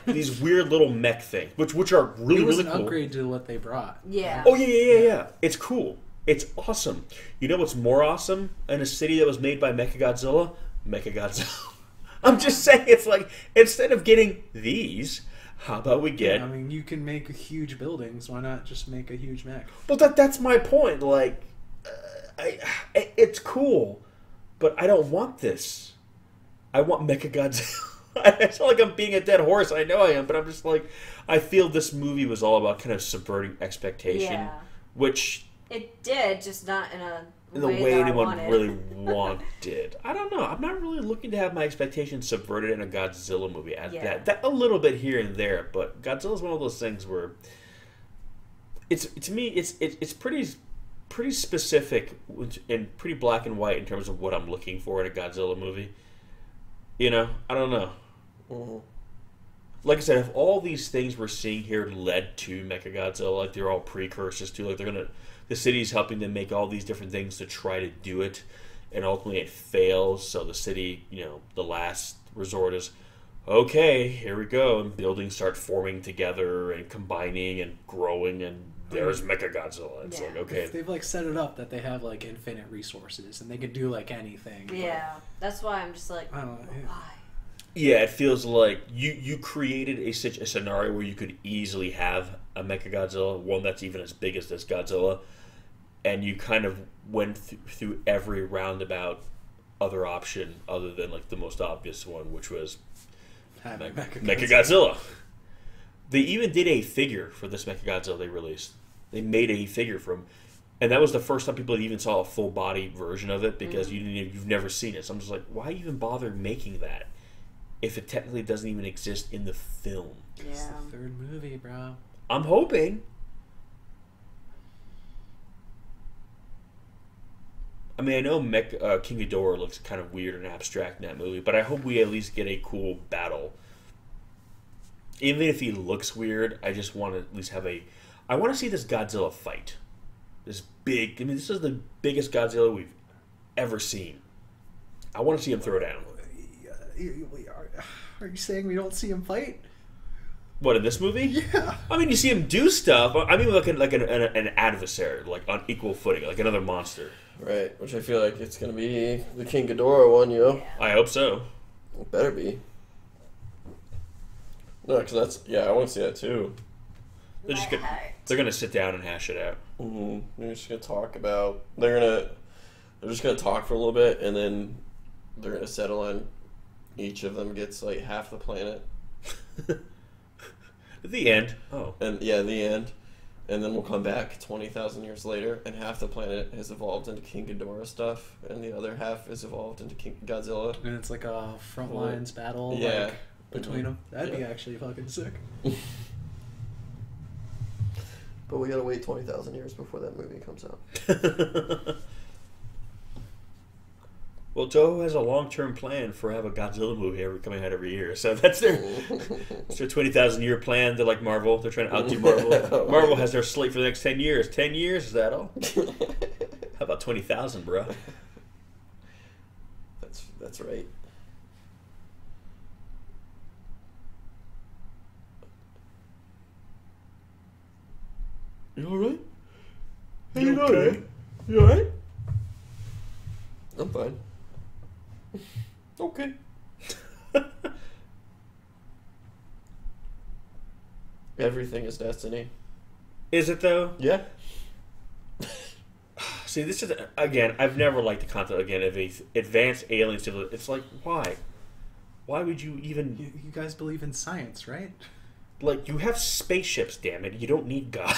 these weird little mech things, which are really It was really an cool. upgrade to what they brought. Yeah. Oh yeah. It's cool. It's awesome. You know what's more awesome in a city that was made by Mechagodzilla? Mechagodzilla. I'm just saying, it's like instead of getting these, how about we get? I mean, you can make huge buildings. Why not just make a huge mech? Well, that's my point. Like, it's cool, but I don't want this. I want Mechagodzilla. I feel like I'm being a dead horse. I know I am, but I'm just like, I feel this movie was all about kind of subverting expectation, Yeah. which It did, just not in the way way that I anyone wanted. really wanted. I don't know. I'm not really looking to have my expectations subverted in a Godzilla movie. Yeah. That a little bit here and there, but Godzilla's one of those things where it's to me it's pretty specific and pretty black and white in terms of what I'm looking for in a Godzilla movie. You know, I don't know. Mm-hmm. Like I said, if all these things we're seeing here led to Mechagodzilla, like they're all precursors to, like the city's helping them make all these different things to try to do it, and ultimately it fails. So the city, the last resort is, okay, here we go, and buildings start forming together and combining and growing, and there's Mechagodzilla. It's Yeah. like, okay, They've like set it up that they have like infinite resources and they can do like anything. Yeah, that's why I'm just like, I don't know. Yeah. why? yeah, it feels like you created a scenario where you could easily have a Mechagodzilla, one that's even as big as this Godzilla, and you kind of went through every roundabout other option other than like the most obvious one, which was Having Mechagodzilla. They even did a figure for this Mechagodzilla they released. They made a figure from, and that was the first time people even saw a full body version of it because you've never seen it. So I'm just like, why even bother making that if it technically doesn't even exist in the film? It's Yeah. the third movie, bro. I'm hoping. I mean, I know King Ghidorah looks kind of weird and abstract in that movie, but I hope we at least get a cool battle. Even if he looks weird, I just want to at least have I want to see this Godzilla fight. This big... I mean, this is the biggest Godzilla we've ever seen. I want to see him throw down. Are you saying we don't see him fight? What, in this movie? Yeah. I mean, you see him do stuff. I mean, like an adversary, like on equal footing, like another monster. Right, which I feel like it's gonna be the King Ghidorah one, I hope so. It better be. No, because I want to see that too. They're just My gonna, heart. they're gonna sit down and hash it out. Mm-hmm. They're just gonna talk about. They're just gonna talk for a little bit, and then they're gonna settle on. Each of them gets like half the planet, At the end. Oh. and the end, and then we'll come back 20,000 years later, and half the planet has evolved into King Ghidorah stuff, and the other half is evolved into King Godzilla. And it's like a front lines battle Yeah. like, between them. That'd be Yeah. actually fucking sick. But we gotta wait 20,000 years before that movie comes out. Well, Toho has a long-term plan for have a Godzilla movie coming out every year, so that's their 20,000-year plan. They're like Marvel; they're trying to outdo Marvel. Marvel has their slate for the next 10 years. 10 years, is that all? How about 20,000, bro? That's right. You all right? You okay? You all right? I'm fine. Okay. Everything is destiny. Is it though? Yeah. See, this is again. I've never liked the concept again of a advanced alien civilization. It's like, why? Why would you even? You guys believe in science, right? Like, you have spaceships. Damn it! You don't need God.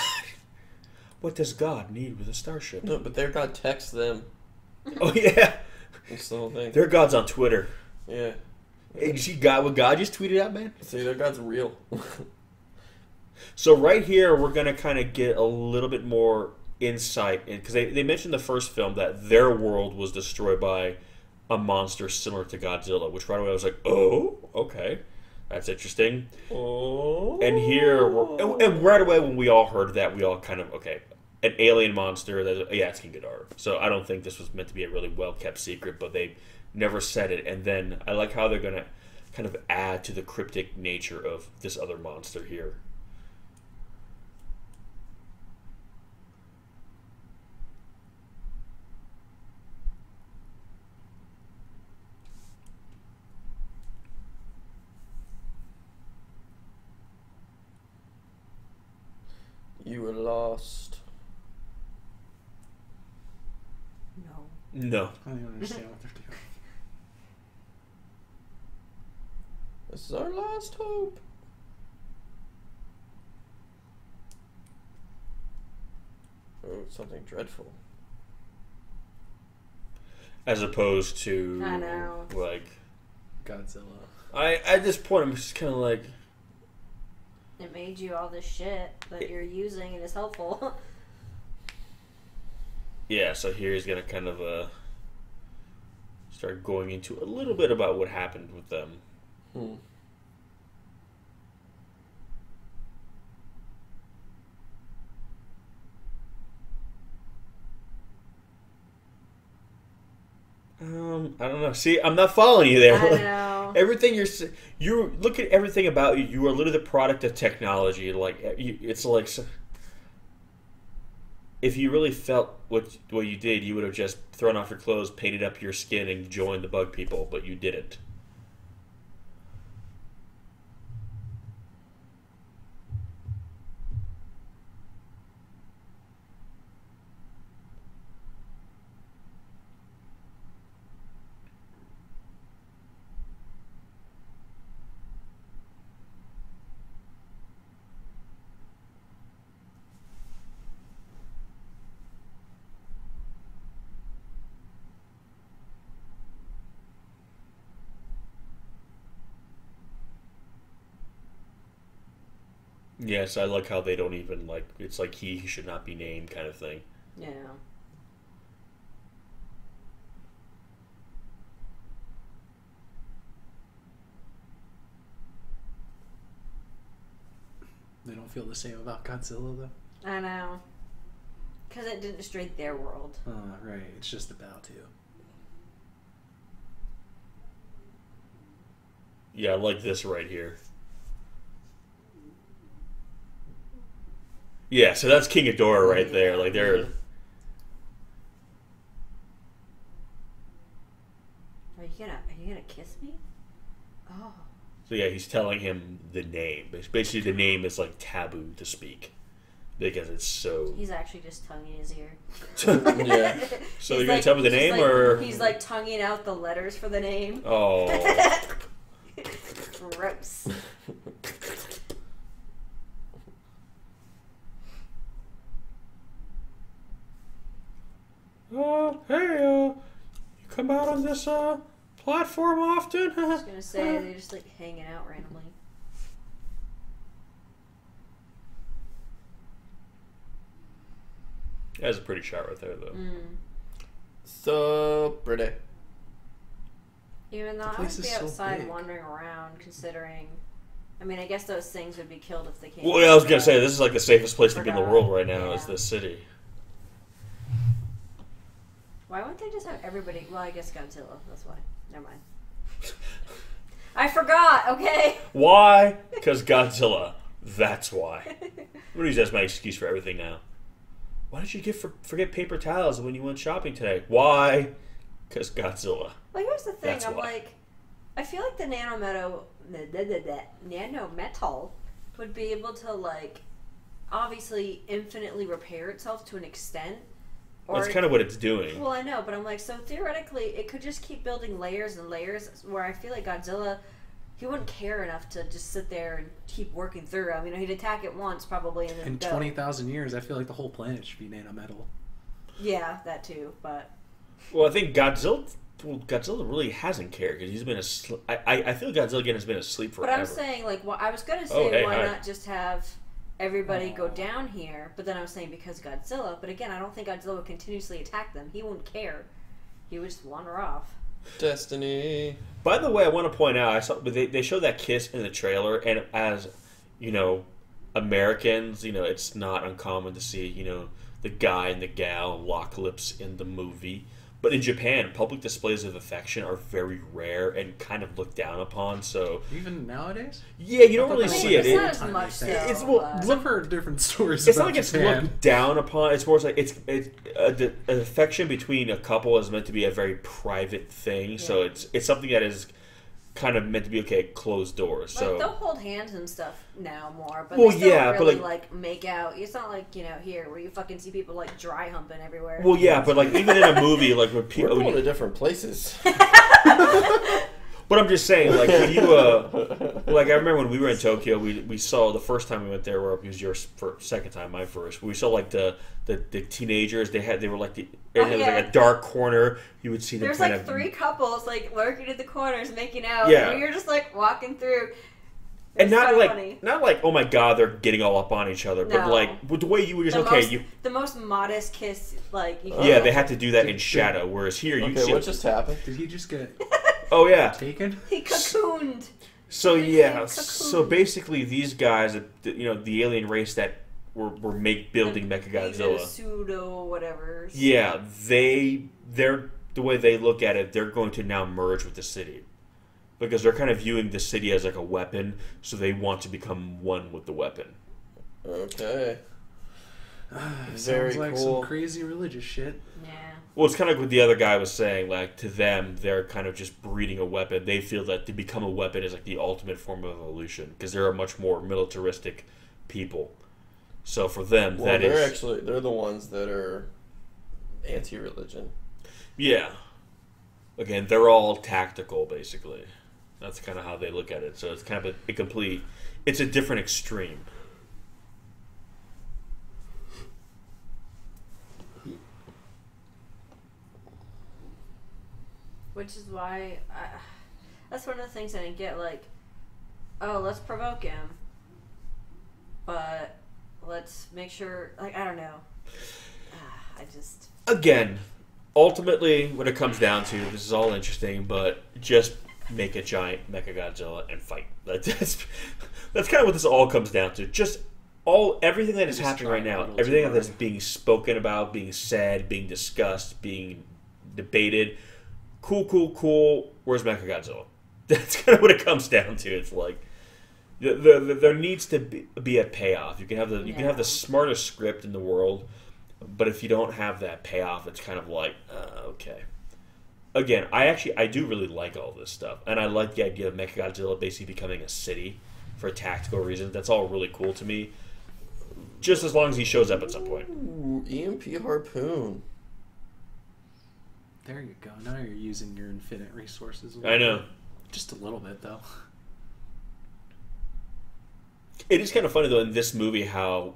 What does God need with a starship? No, but their God texts them. Oh yeah, That's the whole thing. their God's on Twitter. Yeah. Hey, you see God? What God just tweeted out, man? See, their God's real. So right here, we're gonna kind of get a little bit more insight, because they mentioned the first film that their world was destroyed by a monster similar to Godzilla, which right away I was like, oh, okay, that's interesting. Oh. And here, and right away when we all heard that, we all kind of, okay, an alien monster, yeah, it's King Ghidorah. So I don't think this was meant to be a really well-kept secret, but they never said it. And then I like how they're going to kind of add to the cryptic nature of this other monster here. You were lost. No. No. I don't even understand what they're doing. This is our last hope. Oh, something dreadful. As opposed to, I know. like, Godzilla. at this point, I'm just kind of like, It made you all this shit that you're using and is helpful. yeah, so here he's going to kind of start going into a little bit about what happened with them. I don't know. See, I'm not following you there. I know. Everything you look at everything about you. You are literally the product of technology. Like it's like, if you really felt what you did, you would have just thrown off your clothes, painted up your skin, and joined the bug people. But you didn't. Yes, I like how they don't even like. It's like he should not be named, kind of thing. Yeah. They don't feel the same about Godzilla, though? I know. Because it didn't destroy their world. Oh, right. It's just about to. Yeah, I like this right here. Yeah, so that's King Ghidorah right there. Like they're. Are you gonna kiss me? Oh. So yeah, he's telling him the name. Basically, the name is like taboo to speak because it's so. He's actually just tonguing his ear. Yeah. So He's you're gonna like- tell me the he's name, like- or he's like tonguing out the letters for the name. oh, Gross. hey, you come out on this platform often? I was gonna say they're just like hanging out randomly. That's a pretty shot right there, though. So pretty. Even though I place would be is so outside big. wandering around, considering. I mean, I guess those things would be killed if they came. Well, yeah, I was gonna say this is like the safest place to be in the Forgot. world right now. Is Yeah. this city? Why wouldn't they just have everybody? Well, I guess Godzilla. That's why. Never mind. I forgot. Okay. Why? Because Godzilla. That's why. I'm gonna use that as my excuse for everything now. Why did you forget paper towels when you went shopping today? Why? Because Godzilla. Well, here's the thing. That's I'm why. like, I feel like the nanometal would be able to, like, obviously infinitely repair itself to an extent. Or that's kind of what it's doing. Well, I know, but I'm like, so theoretically, it could just keep building layers and layers where I feel like Godzilla, he wouldn't care enough to just sit there and keep working through. I mean, he'd attack it once probably and then in 20,000 years, I feel like the whole planet should be nanometal. Yeah, that too, but... Well, I think Godzilla really hasn't cared because he's been asleep. I feel Godzilla again has been asleep forever. But I'm saying, like, well, I was going to say, why hi. not just have everybody go down here, but then I was saying because Godzilla, but again, I don't think Godzilla would continuously attack them. He wouldn't care. He would just wander off. Destiny. By the way, I want to point out, I saw they showed that kiss in the trailer, and as, you know, Americans, you know, it's not uncommon to see, you know, the guy and the gal lock lips in the movie. But in Japan, public displays of affection are very rare and kind of looked down upon. So even nowadays, yeah, you don't really see it. It's not as much. It's I've heard different stories. It's about not like it's Japan. looked down upon. It's more like it's an affection between a couple is meant to be a very private thing. Yeah. So it's something that is kind of meant to be closed doors. Like, so they'll hold hands and stuff now more, but well, they still yeah, really but like make out. It's not like, you know, here where you fucking see people like dry humping everywhere. Well, yeah, but like even in a movie, like when people we're going to different places. But I'm just saying, like when you, like I remember when we were in Tokyo, we saw the first time we went there, where it was your second time, my first. We saw like the teenagers. They were like and it was like a dark corner. You would see them. There's like three couples like lurking in the corners making out. Yeah, and you're just like walking through. And not so like funny. not like oh my god they're getting all up on each other, but No. like with the way you were just the most modest kiss like you can yeah, they had to do that in shadow, whereas here you see what just happened? Did he just get oh yeah taken? He cocooned. So yeah, so basically these guys, you know, the alien race that were building Mechagodzilla, pseudo whatever. Yeah, they're the way they look at it, they're going to now merge with the city. Because they're kind of viewing the city as like a weapon, so they want to become one with the weapon. Okay. Sounds like some crazy religious shit. Yeah. Well, it's kind of like what the other guy was saying. Like, to them, they're kind of just breeding a weapon. They feel that to become a weapon is like the ultimate form of evolution, because they're a much more militaristic people. So for them, they're the ones that are anti-religion. Yeah. Again, they're all tactical, basically. That's kind of how they look at it. So it's kind of it's a different extreme. Which is why that's one of the things I didn't get. Like, oh, let's provoke him, but let's make sure. Like, I don't know. I just again, ultimately, when it comes down to this is all interesting, but just make a giant Mechagodzilla and fight. That's kind of what this all comes down to. Just everything that is happening right now, everything that is being spoken about, being said, being discussed, being debated. Cool. Where's Mechagodzilla? That's kind of what it comes down to. It's like there needs to be a payoff. You can have the smartest script in the world, but if you don't have that payoff, it's kind of like okay. Again, I do really like all this stuff, and I like the idea of Mechagodzilla basically becoming a city for tactical reasons. That's all really cool to me. Just as long as he shows up at some point. Ooh, EMP harpoon. There you go. Now you're using your infinite resources. I know. Just a little bit, though. It is kind of funny, though, in this movie how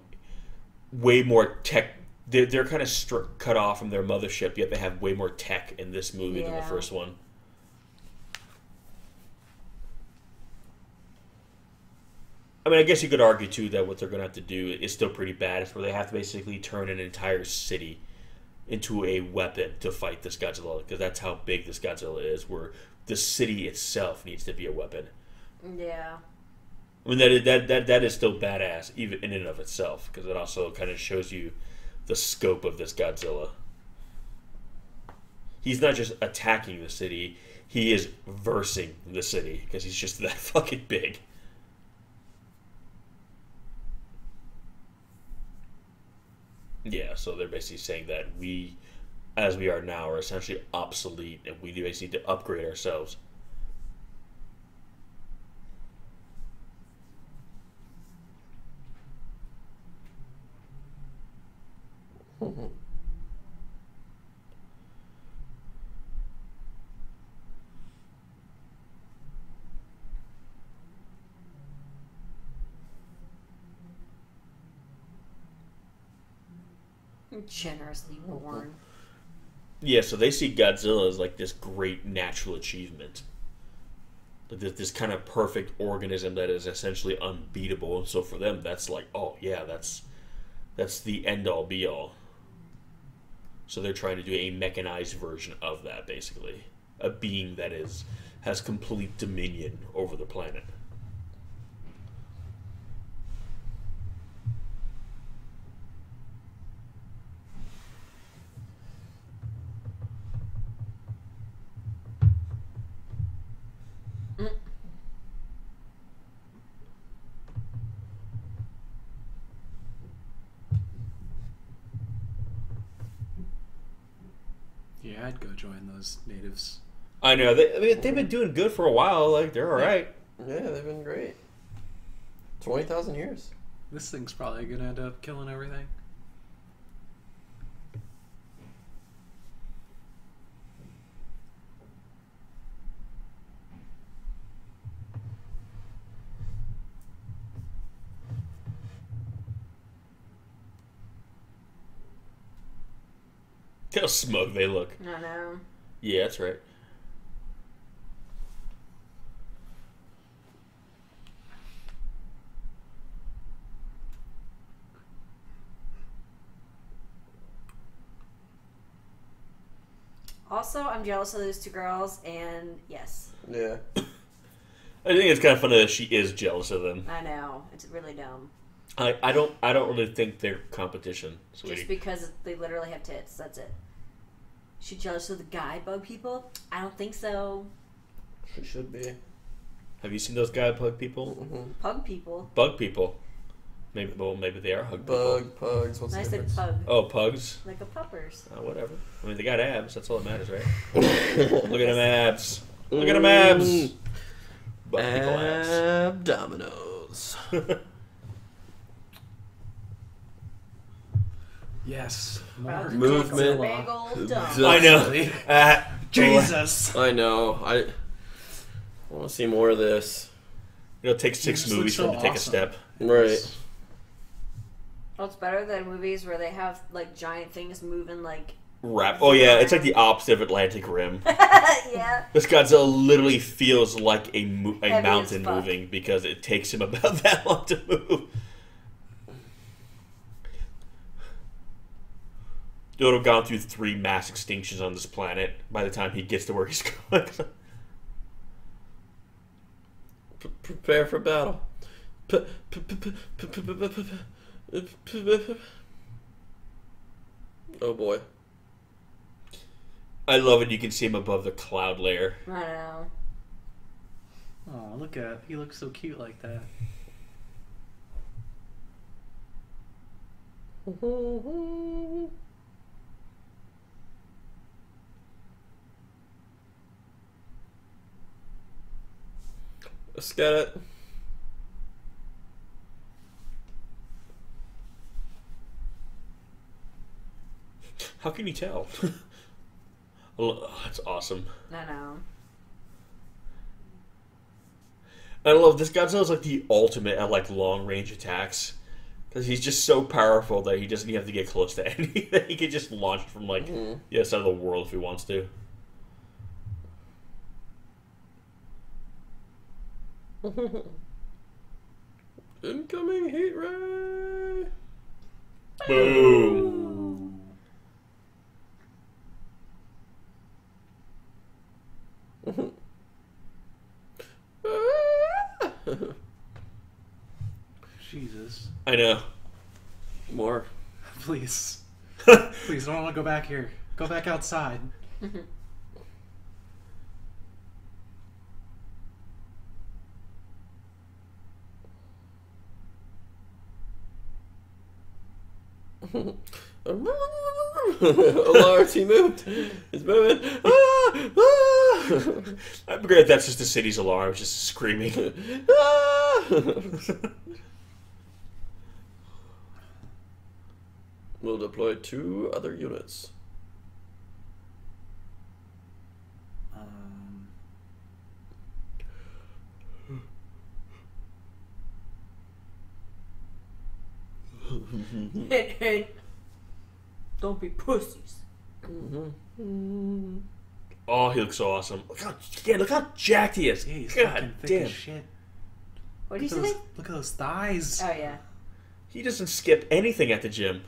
way more tech... They're kind of cut off from their mothership, yet they have way more tech in this movie than the first one. I mean, I guess you could argue, too, that what they're going to have to do is still pretty bad. It's where they have to basically turn an entire city into a weapon to fight this Godzilla, because that's how big this Godzilla is, where the city itself needs to be a weapon. Yeah. I mean, that is still badass, even in and of itself, because it also kind of shows you the scope of this Godzilla. He's not just attacking the city, he is versing the city, because he's just that fucking big. Yeah, so they're basically saying that we, as we are now, are essentially obsolete, and we basically need to upgrade ourselves. Generously born. Yeah, so they see Godzilla as like this great natural achievement. Like this kind of perfect organism that is essentially unbeatable. And so for them, that's like, oh yeah, that's the end all be all. So they're trying to do a mechanized version of that, basically. A being that has complete dominion over the planet. Yeah, I'd go join those natives. I know. They've been doing good for a while. Like, they're alright. Yeah, they've been great. 20,000 years. This thing's probably gonna end up killing everything. Look how smug they look. I know. Yeah, that's right. Also, I'm jealous of those two girls, and yes. Yeah. I think it's kind of funny that she is jealous of them. I know. It's really dumb. I don't really think they're competition, sweetie. Just because they literally have tits. That's it. She jealous of the guy bug people? I don't think so. She should be. Have you seen those guy bug people? Mm-hmm. Pug people. Bug people. Maybe they are hug Bug, people. pugs, what's I the said difference? pug. Oh, pugs. Like a puppers. Oh, whatever. I mean, they got abs. That's all that matters, right? Look at them abs. Look at them abs. Bug people abs. Abdominos. Yes. Wow, More Movement. Big old dump. Duh. I know. Jesus. I know. I want to see more of this. It'll take 6 This movies looks for them so to take a awesome. step. Right. Well, it's better than movies where they have like giant things moving like. Oh yeah, it's like the opposite of Atlantic Rim. Yeah. This Godzilla literally feels like a Heavy as mountain fuck. moving because it takes him about that long to move. It would have gone through 3 mass extinctions on this planet by the time he gets to where he's going. Prepare for battle. Oh boy. I love it. You can see him above the cloud layer. I know. Oh, look at he looks so cute like that. Let's get it. How can you tell? Oh, that's awesome. I know. I love this. Godzilla's like the ultimate at like long range attacks because he's just so powerful that he doesn't even have to get close to anything. He can just launch from like the other side of the world if he wants to. Incoming heat ray. Boom. Jesus. I know. More. Please. Please, I don't want to go back here. Go back outside. Alarms, he moved. He's moving. I'm great. That's just the city's alarm, just screaming. We'll deploy 2 other units. Don't be pussies. Oh, he looks so awesome. Look how jacked he is. Yeah, he's God fucking thick damn. as shit. What do you Look at say? those- Look at those thighs. Oh yeah. He doesn't skip anything at the gym.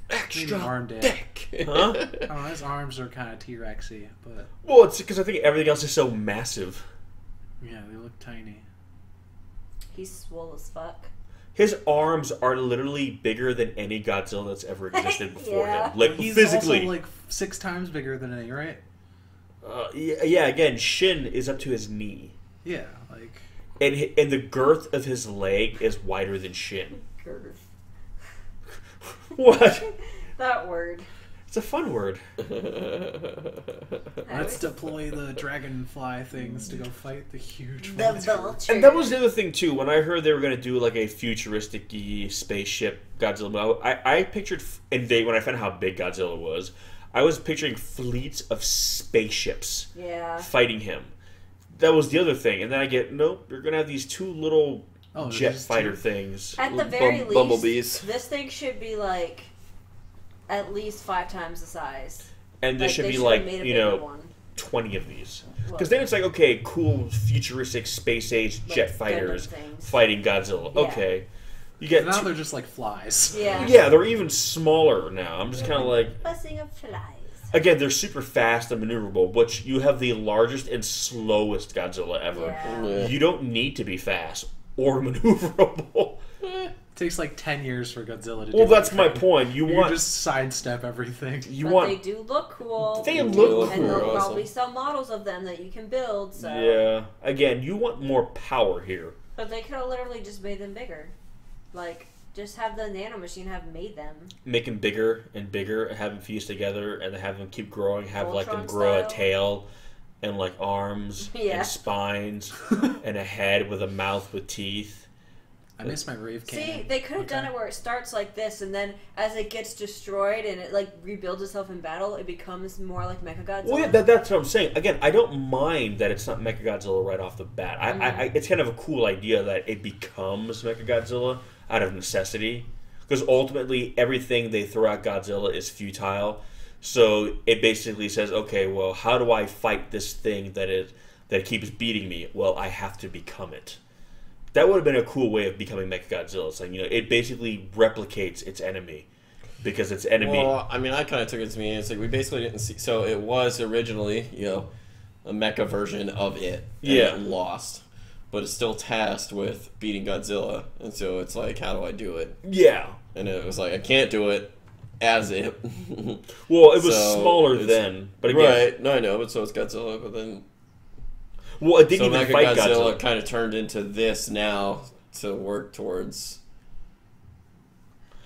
Maybe Extra arm day. thick. Huh? Oh, his arms are kind of T-Rexy, but Well, it's because I think everything else is so massive. yeah, they look tiny. He's swole as fuck. His arms are literally bigger than any Godzilla that's ever existed before Yeah. him. Like, He's physically. also like 6 times bigger than A, right? Yeah, again, Shin is up to his knee. Yeah, like And the girth of his leg is wider than Shin. Girth. What? That word. It's a fun word. let's deploy the dragonfly things to go fight the huge The monster. vulture. And that was the other thing, too. When I heard they were going to do, like, a futuristic-y spaceship Godzilla, I pictured... And when I found out how big Godzilla was, I was picturing fleets of spaceships Yeah. fighting him. That was the other thing. And then I get, nope, you're going to have these 2 little jet just fighter 2. things. At the very least, Bumblebees. this thing should be like at least 5 times the size. And there Like, should they be, should've like, made a you bigger know, one. 20 of these. Well, Because then it's like, okay, cool futuristic space-age Like jet Gundam fighters things. fighting Godzilla. Yeah. Okay. You get Now 2 they're just like flies. Yeah. Yeah, they're even smaller now. I'm just kind of like... Buzzing of flies. Again, they're super fast and maneuverable, but you have the largest and slowest Godzilla ever. Yeah. Yeah. You don't need to be fast or maneuverable. It takes like 10 years for Godzilla to do Well, that's my anything. point. You You want... just sidestep everything. You But want... they do look cool. They They look and there'll cool. awesome. probably sell models of them that you can build. So. Yeah. Again, you want more power here. But they could have literally just made them bigger. Like, just have the nanomachine have made them. Make them bigger and bigger, have them fuse together, and then have them keep growing. Have like them Voltron grow a style. tail, and like arms Yeah. and spines, and a head with a mouth with teeth. I miss my rave cannon. See, they could have done it where it starts like this, and then as it gets destroyed and it like rebuilds itself in battle, it becomes more like Mechagodzilla. Well, yeah, that's what I'm saying. Again, I don't mind that it's not Mechagodzilla right off the bat. It's kind of a cool idea that it becomes Mechagodzilla out of necessity, because ultimately everything they throw at Godzilla is futile. So it basically says, okay, well, how do I fight this thing that keeps beating me? Well, I have to become it. That would have been a cool way of becoming Mechagodzilla. It's like, you know, it basically replicates its enemy, because its enemy. Well, I mean, I kind of took it to mean it's like we basically didn't see. So it was originally, you know, a mecha version of it. And Yeah. It lost, but it's still tasked with beating Godzilla, and so it's like, how do I do it? Yeah. And it was like, I can't do it as it. Well, it was So smaller it's- then, but again, Right? No, I know, but so it's Godzilla. But then, well, it didn't so even fight Godzilla Godzilla. kind of turned into this now to work towards.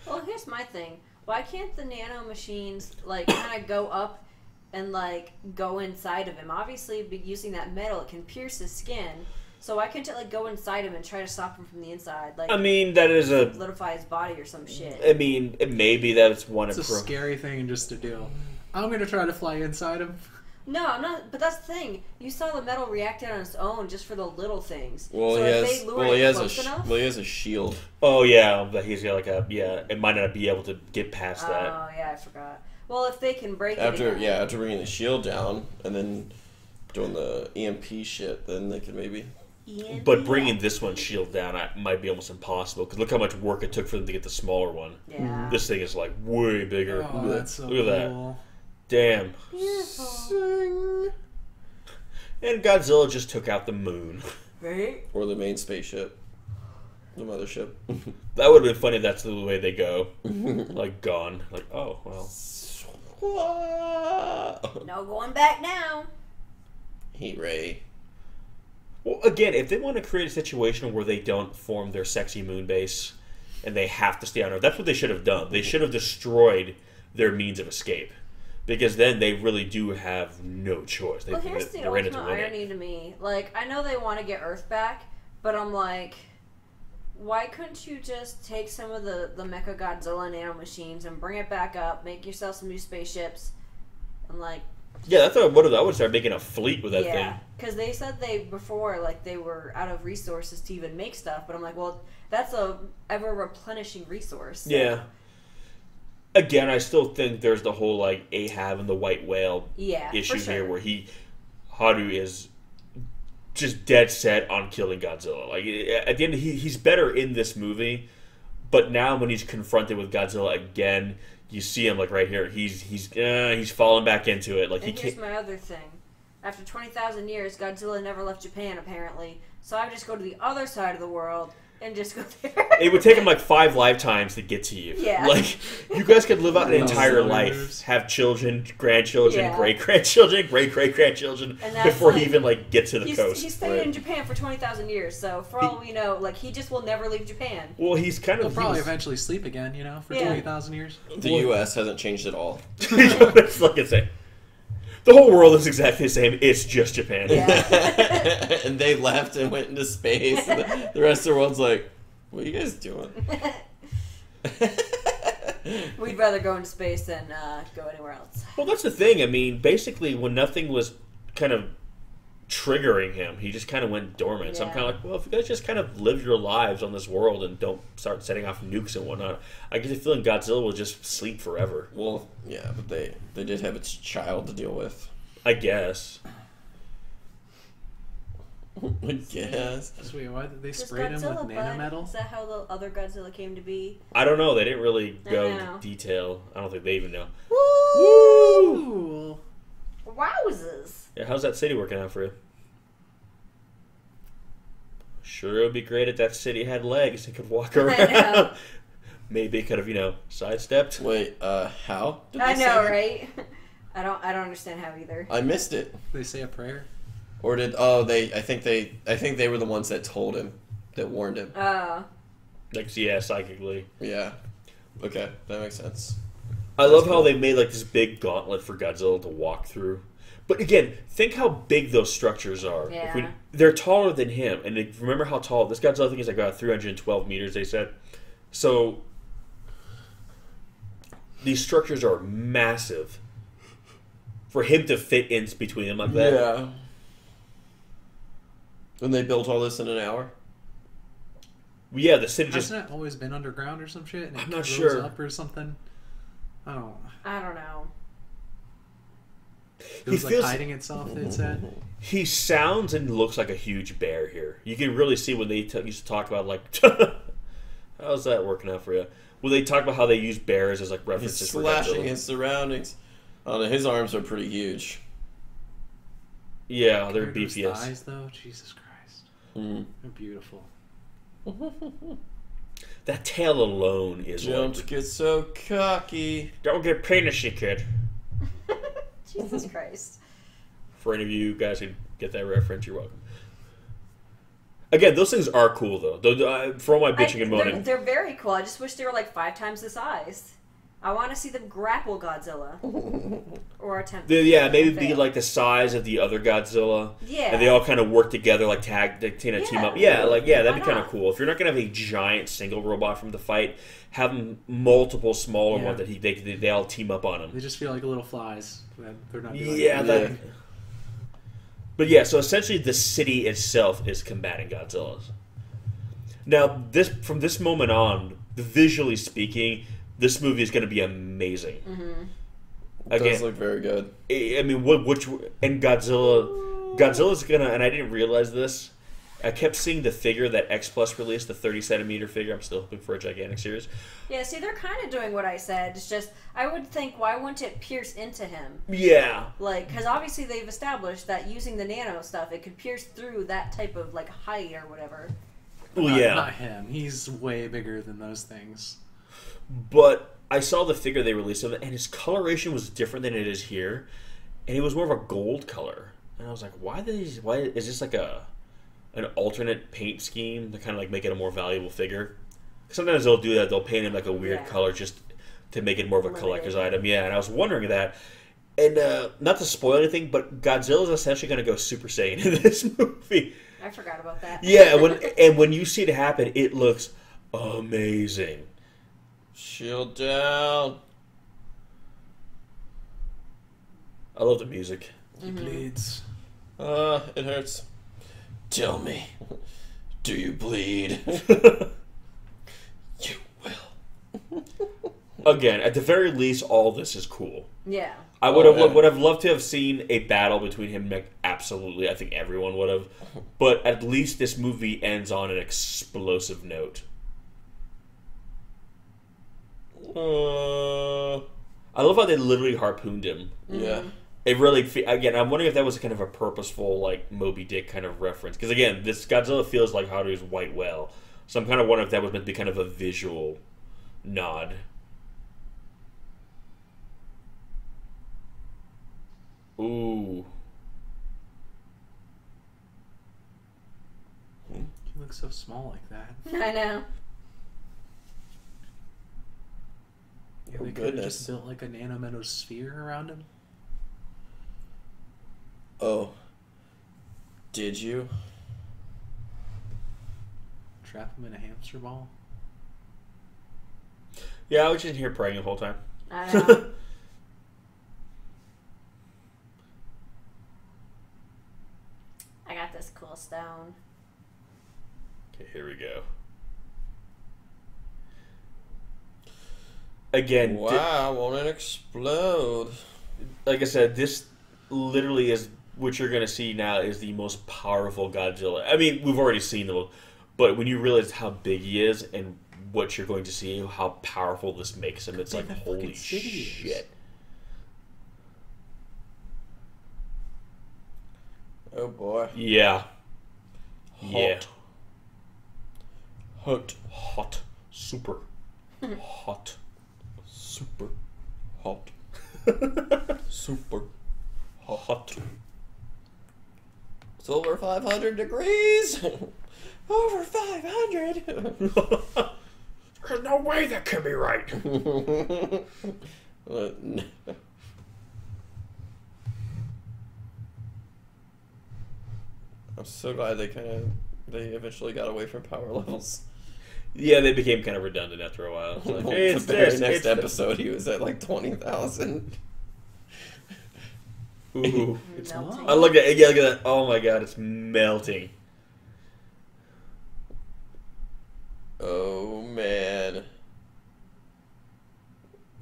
Well, here's my thing. Why can't the nanomachines like kind of go up and like go inside of him? Obviously, using that metal, it can pierce his skin. So why can't it like go inside him and try to stop him from the inside? Like, I mean, that is a. solidify his body or some shit. I mean, maybe that's one It's a approach. scary thing just to do. I'm gonna try to fly inside him. No, I'm not. But that's the thing. You saw the metal reacted on its own just for the little things. Well, so he if has. they lure Well, he it has close enough. Well, he has a shield. Oh yeah, but he's got like a It might not be able to get past that. Oh yeah, I forgot. Well, if they can break After it again. after bringing the shield down and then doing the EMP shit, then they could maybe. But bringing this one's shield down might be almost impossible, because look how much work it took for them to get the smaller one. Yeah. This thing is like way bigger. Oh, that's so Look at cool. that. Damn. Beautiful. And Godzilla just took out the moon. Right? Or the main spaceship. The mothership. That would have been funny if that's the way they go. Like, gone. Like, oh, well. No going back now. Heat ray. Well, again, if they want to create a situation where they don't form their sexy moon base and they have to stay on Earth, that's what they should have done. They should have destroyed their means of escape. Because then they really do have no choice. Well, here's the ultimate irony to me. Like, I know they want to get Earth back, but I'm like, why couldn't you just take some of the Mecha Godzilla nano machines and bring it back up, make yourself some new spaceships, and like... Yeah, that's what I would start making a fleet with that thing. Yeah, because they said before they were out of resources to even make stuff, but I'm like, well, that's a ever replenishing resource. So. Yeah. Again, I still think there's the whole like Ahab and the white whale issue here, where Haru is just dead set on killing Godzilla. Like at the end, he's better in this movie, but now when he's confronted with Godzilla again. You see him like right here. He's falling back into it. Like and here's my other thing. After 20,000 years, Godzilla never left Japan apparently. So I would just go to the other side of the world and just go there. It would take him like 5 lifetimes to get to you. Yeah. Like you guys could live out an entire life, have children, grandchildren, great-grandchildren, great-great-grandchildren before he even like gets to the coast. He's stayed in Japan for 20,000 years, so for all we know, like he just will never leave Japan. Well, he's kind of He'll probably eventually sleep again, for 20,000 years. The U.S. hasn't changed at all. It's like I say. The whole world is exactly the same. It's just Japan. Yeah. And they left and went into space. And the rest of the world's like, what are you guys doing? We'd rather go into space than go anywhere else. Well, that's the thing. I mean, basically, when nothing was kind of triggering him, he just kind of went dormant. So I'm kind of like, well, if you guys just kind of live your lives on this world and don't start setting off nukes and whatnot, I get the feeling Godzilla will just sleep forever. Well, yeah, but they did have its child to deal with. I guess. I guess. So wait, why did they spray him with nanometal? Is that how the other Godzilla came to be? I don't know. They didn't really go into detail. I don't think they even know. Woo! Wowzers! Yeah, how's that city working out for you? Sure, it would be great if that city had legs and could walk around. Maybe it could have, sidestepped. Wait, how? I know, right? I don't understand how either. I missed it. They say a prayer. Or did I think they were the ones that told him, that warned him. Psychically. Yeah. Okay, that makes sense. I love how they made this big gauntlet for Godzilla to walk through. But again, think how big those structures are. Yeah. They're taller than him, and remember how tall this Godzilla thing is? Like about 312 meters. They said. So these structures are massive for him to fit in between them like that. Yeah. And they built all this in an hour? Yeah, the city just... Hasn't it always been underground or some shit? And I'm not rose sure. Up or something? I don't know. It was like hiding itself, it said. He sounds and looks like a huge bear here. You can really see when they used to talk about, how's that working out for you? When they talk about how they use bears as, references for Godzilla. He's slashing his surroundings. His arms are pretty huge. Yeah, they're beefy. Those thighs, though, Jesus Christ, they're beautiful. That tail alone is. Don't get so cocky. Don't get penisy, kid. Jesus Christ. For any of you guys who get that reference, you're welcome. Again, those things are cool though. For all my bitching and moaning, they're very cool. I just wish they were 5 times the size. I want to see them grapple Godzilla. Or attempt to. Yeah, maybe be the size of the other Godzilla. Yeah. And they all kind of work together, team up. Yeah, that'd be kind of cool. If you're not going to have a giant single robot from the fight, have multiple smaller ones that they all team up on him. They just feel like little flies. They're not doing But yeah, so essentially the city itself is combating Godzilla's. Now, from this moment on, visually speaking, this movie is going to be amazing. Mm-hmm. It does look very good. I mean, Godzilla's going to, and I didn't realize this, I kept seeing the figure that X Plus released, the 30-centimeter figure. I'm still hoping for a gigantic series. Yeah, see, they're kind of doing what I said. It's just, I would think, why wouldn't it pierce into him? Yeah. Because obviously they've established that using the nano stuff, it could pierce through that type of, height or whatever. Well, yeah. Not him. He's way bigger than those things. But I saw the figure they released of it, and his coloration was different than it is here. And it was more of a gold color. And I was like, why is this an alternate paint scheme to kind of make it a more valuable figure? Sometimes they'll do that. They'll paint him a weird color just to make it more of a collector's item. Yeah, and I was wondering that. And not to spoil anything, but Godzilla's essentially going to go Super Saiyan in this movie. I forgot about that. Yeah, when you see it happen, it looks amazing. Shield down. I love the music. He bleeds. It hurts. Tell me, do you bleed? You will. Again, at the very least, all this is cool. Yeah. I would have loved to have seen a battle between him and Mech. Absolutely, I think everyone would have. But at least this movie ends on an explosive note. I love how they literally harpooned him. Yeah. It really, again, I'm wondering if that was kind of a purposeful, like, Moby Dick kind of reference. Because, again, this Godzilla feels like Haru's white whale. So I'm kind of wondering if that was meant to be kind of a visual nod. Ooh. He looks so small like that. I know. Yeah, they could have just built like a nanometal sphere around him. Oh. Did you? Trap him in a hamster ball. Yeah, I was just here praying the whole time. I know. I got this cool stone. Okay, here we go. Again, wow, won't it explode? Like I said, this literally is what you're going to see now is the most powerful Godzilla. I mean, we've already seen them, but when you realize how big he is and what you're going to see, how powerful this makes him, it's like, holy shit. Oh boy. Yeah. Hot. Yeah. Hot. Hot. Super. Hot. Super. Hot. Super. Hot. It's over 500 degrees. Over 500. There's no way that can be right. I'm so glad they eventually got away from power levels. Yeah, they became kind of redundant after a while. It's like, hey, it's the very this, next it's episode, he was at like 20,000. Ooh. It's Melting. I look at it. Yeah, look at that. Oh my god, it's melting. Oh man.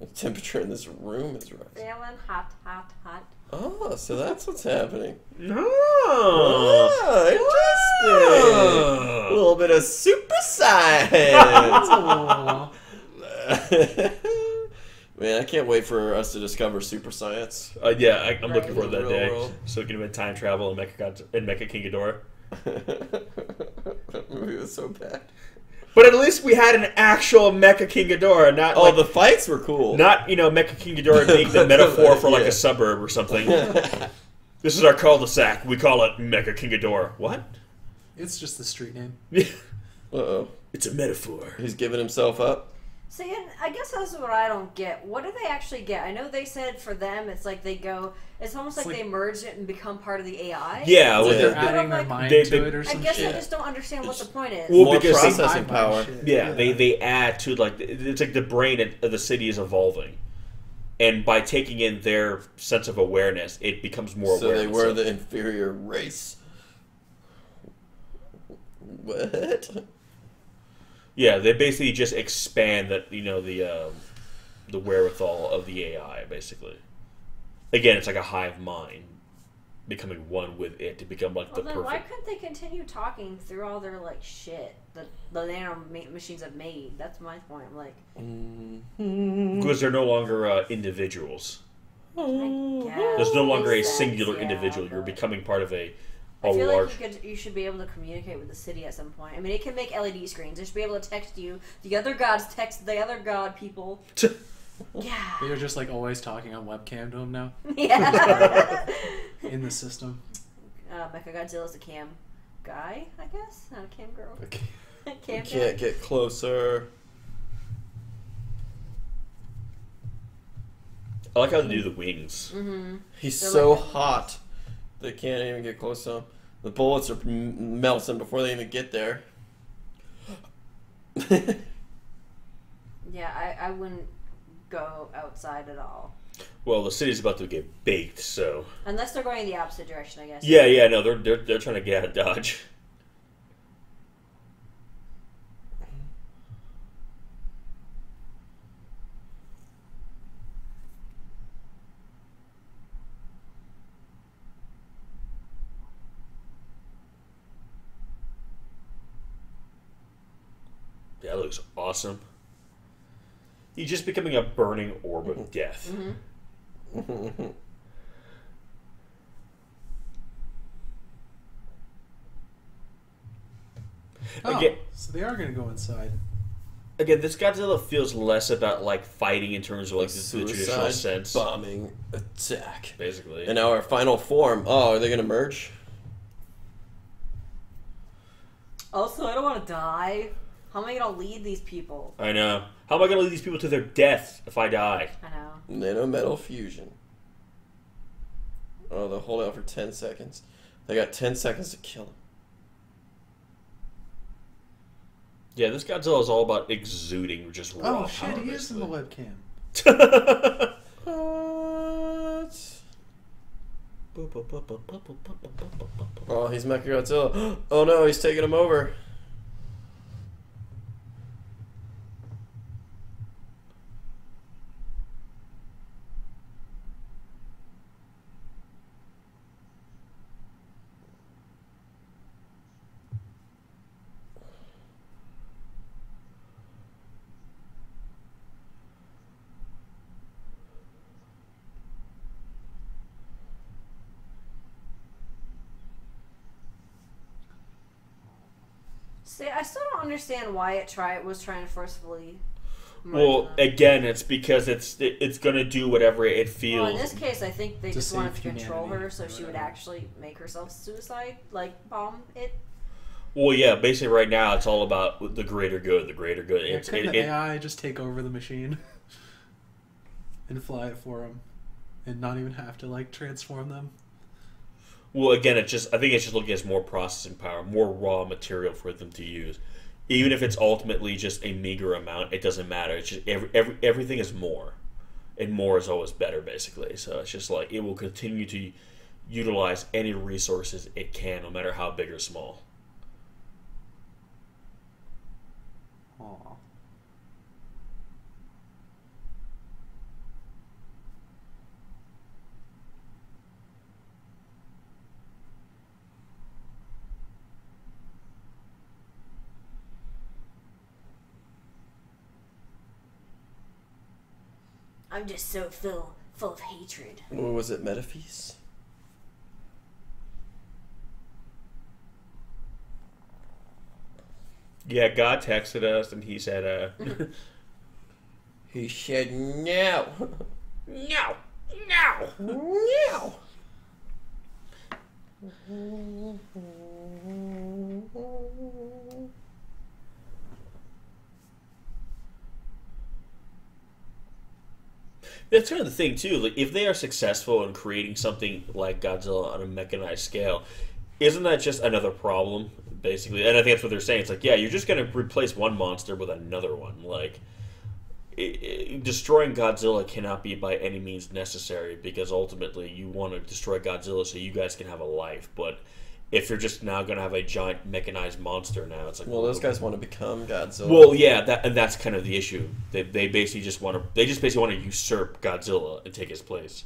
The temperature in this room is right. Feeling hot, hot, hot. Oh, so that's what's happening. No. Oh, interesting. A little bit of super science. Man, I can't wait for us to discover super science. Yeah, I'm looking Right. forward to that Real day. world. So we can invent time travel and Mecha King Ghidorah. That movie was so bad. But at least we had an actual Mecha King Ghidorah, not Oh, like the fights were cool. not Mecha King Ghidorah being the metaphor for like Yeah. a suburb or something. This is our cul-de-sac. We call it Mecha King Ghidorah. What? It's just the street name. Uh-oh. It's a metaphor. He's giving himself up. See, and I guess that's what I don't get. What do they actually get? I know they said for them, it's like they go. It's almost like they merge it and become part of the AI. Yeah, with They're the, adding their like- mind They- to it or I some guess shit. I just don't understand what the point is. Well, More because they- processing Hive mind power. shit. yeah, they add to like it's like the brain of the city is evolving, and by taking in their sense of awareness, it becomes more So aware. they of were itself. the inferior race. What? Yeah, they basically just expand that the wherewithal of the AI. Basically, again, it's like a hive mind becoming one with it to become like Well, the then why perfect. couldn't they continue talking through all their like shit that the nano machines have made? That's my point. I'm like, Because they're no longer individuals. There's no longer a singular individual. You're becoming part of a I feel large. like you should be able to communicate with the city at some point. I mean, it can make LED screens. It should be able to text you. The other gods text the other god people. Yeah. You're just like always talking on webcam to him now Yeah. in the system. Mechagodzilla's a cam guy, I guess, not a cam girl. Okay. Cam Can't guy. get closer. I like how they do the wings. Mm-hmm. He's They're so like- hot. They can't even get close to him. The bullets are melting before they even get there. Yeah, I wouldn't go outside at all. Well, the city's about to get baked, so. Unless they're going in the opposite direction, I guess. Yeah, no, they're trying to get out of Dodge. That looks awesome. He's just becoming a burning orb of death. Mm-hmm. Again, so they are going to go inside. Again, this Godzilla feels less about like fighting in terms of like the traditional sense. Bombing attack. Basically. And now our final form. Oh, are they going to merge? Also, I don't want to die. How am I going to lead these people? I know. How am I going to lead these people to their death if I die? I know. Nanometal fusion. Oh, they'll hold out for 10 seconds. They got 10 seconds to kill him. Yeah, this Godzilla is all about exuding just raw Oh shit, power, he is in the basically. webcam. What? Oh, he's Mechagodzilla. Oh no, he's taking him over. See, I still don't understand why it was trying to forcefully merge Well, them. again, it's because it's gonna do whatever it feels. Well, in this case, I think they To just wanted to save control humanity her so or she would whatever. actually make herself suicide, like bomb it. Well, yeah, basically right now it's all about the greater good. The greater good. Yeah, couldn't the AI just take over the machine and fly it for them, and not even have to like transform them? Well, again, I think it's just looking at more processing power, more raw material for them to use. Even if it's ultimately just a meager amount, it doesn't matter. It's just everything is more, and more is always better, basically. So it's just like it will continue to utilize any resources it can, no matter how big or small. Aw. I'm just so full of hatred. What was it, Metaphys? Yeah, God texted us and he said, He said no. no, no. No. That's kind of the thing too. Like, if they are successful in creating something like Godzilla on a mechanized scale, isn't that just another problem, basically? And I think that's what they're saying. It's like, yeah, you're just going to replace one monster with another one. Like, destroying Godzilla cannot be by any means necessary because ultimately you want to destroy Godzilla so you guys can have a life. But if you're just now going to have a giant mechanized monster now, it's like, Well, those guys want to become Godzilla. well, yeah, that's kind of the issue. They basically just want to usurp Godzilla and take his place.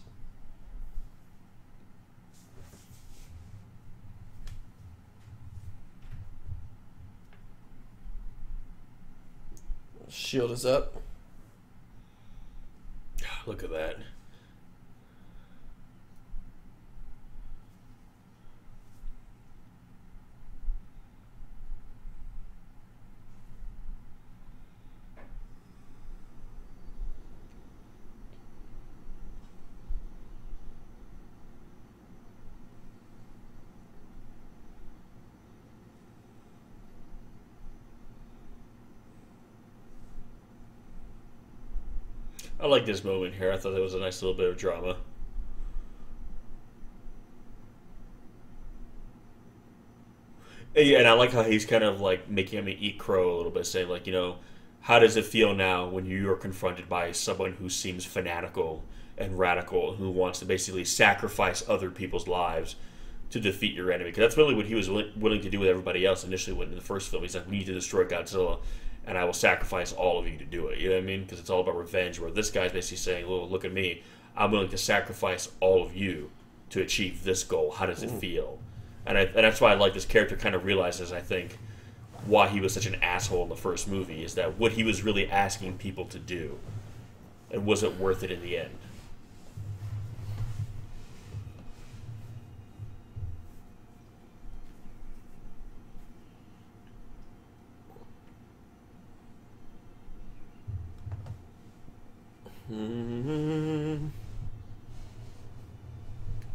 Shield is up. Look at that. I like this moment here. I thought that was a nice little bit of drama. Yeah, and I like how he's kind of like making him eat crow a little bit, saying like, you know, how does it feel now when you are confronted by someone who seems fanatical and radical, who wants to basically sacrifice other people's lives to defeat your enemy? Because that's really what he was willing to do with everybody else initially when in the first film. He's like, we need to destroy Godzilla, and I will sacrifice all of you to do it. You know what I mean? Because it's all about revenge, where this guy's basically saying, well, look at me. I'm willing to sacrifice all of you to achieve this goal. How does it feel? And that's why I like this character kind of realizes, I think, why he was such an asshole in the first movie, is that what he was really asking people to do, and was it worth it in the end?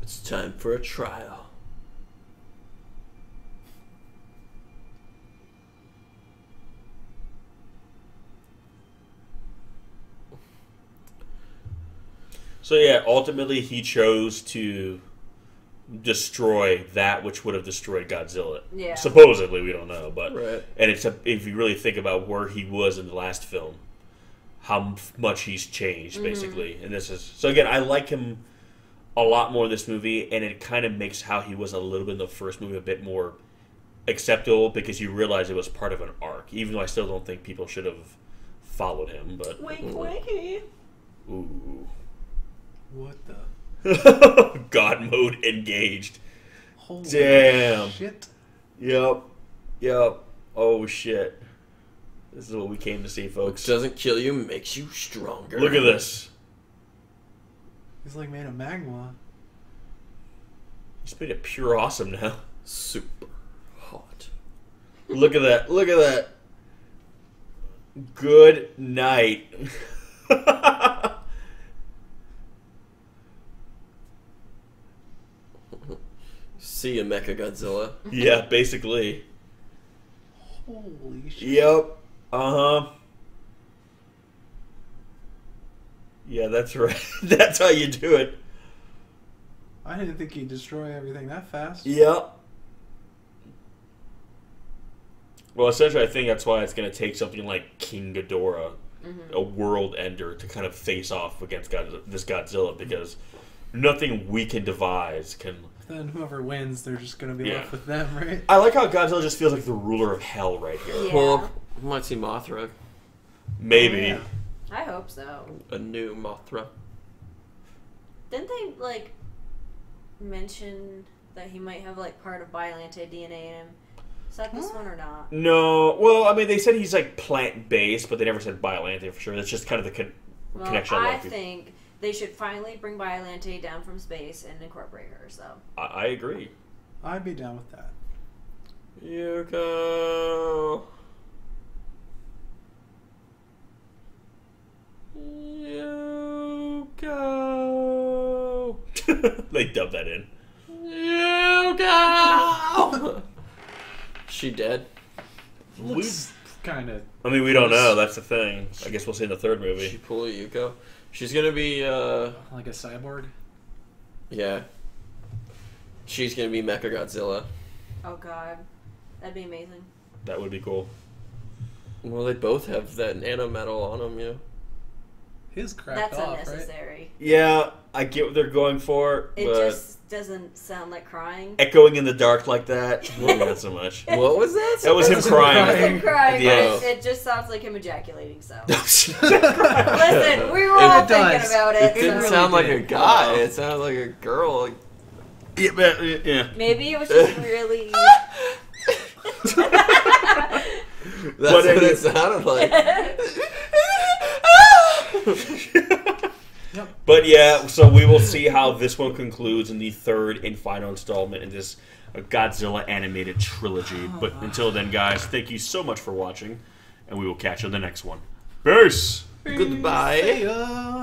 It's time for a trial. So yeah, ultimately he chose to destroy that which would have destroyed Godzilla. Yeah. Supposedly, we don't know, but Right. and if you really think about where he was in the last film, how much he's changed basically, and this is so again, I like him a lot more in this movie, and it kind of makes how he was a little bit in the first movie a bit more acceptable because you realize it was part of an arc. Even though I still don't think people should have followed him, but Wink, winky. ooh. What the? God mode engaged. Holy Damn. shit. Yep. Oh shit. This is what we came to see, What folks. doesn't kill you makes you stronger. Look at this. He's like made of magma. He's made it pure awesome now. Super hot. Look at that. Look at that. Good night. See ya, Mechagodzilla. Yeah, basically. Holy shit. Yep. Uh-huh. Yeah, that's right. That's how you do it. I didn't think he'd destroy everything that fast. Yep. Well, essentially, I think that's why it's going to take something like King Ghidorah, a world ender, to kind of face off against this Godzilla, because nothing we can devise can... Then whoever wins, they're just gonna be Yeah. left with them, right? I like how Godzilla just feels like the ruler of hell right here. Yeah. Well, we might see Mothra. Maybe. Yeah. I hope so. A new Mothra. Didn't they, like, mention that he might have, like, part of Biolante DNA in him? Is that this one or not? No. Well, I mean, they said he's like plant-based, but they never said Biolante for sure. That's just kind of the Well, connection. I think they should finally bring Biolante down from space and incorporate her, so. I agree. I'd be down with that. Yuko. Yuko. They dubbed that in. Yuko. She dead? Looks kind of. I mean, we don't know. That's the thing. I guess we'll see in the third movie. She pull a Yuko? She's gonna be, Like a cyborg? yeah. She's gonna be Mechagodzilla. Oh, God. That'd be amazing. That would be cool. Well, they both have that nanometal on them, you know? His cracked That's off, right? unnecessary. Yeah, I get what they're going for, It but just doesn't sound like crying. echoing in the dark like that, maybe not so much. What was that? That was him That's him crying. crying. Him crying, Yeah. but it just sounds like him ejaculating, so. Listen, we were all It thinking does. about It it. didn't so. sound like a did. guy. It sounded like a girl. Like, Yeah, but, yeah. Maybe it was just really. that's But what it- it sounded like. But yeah, so we will see how this one concludes in the third and final installment in this Godzilla animated trilogy. But until then, guys, thank you so much for watching, and we will catch you on the next one. Peace! Goodbye. See ya.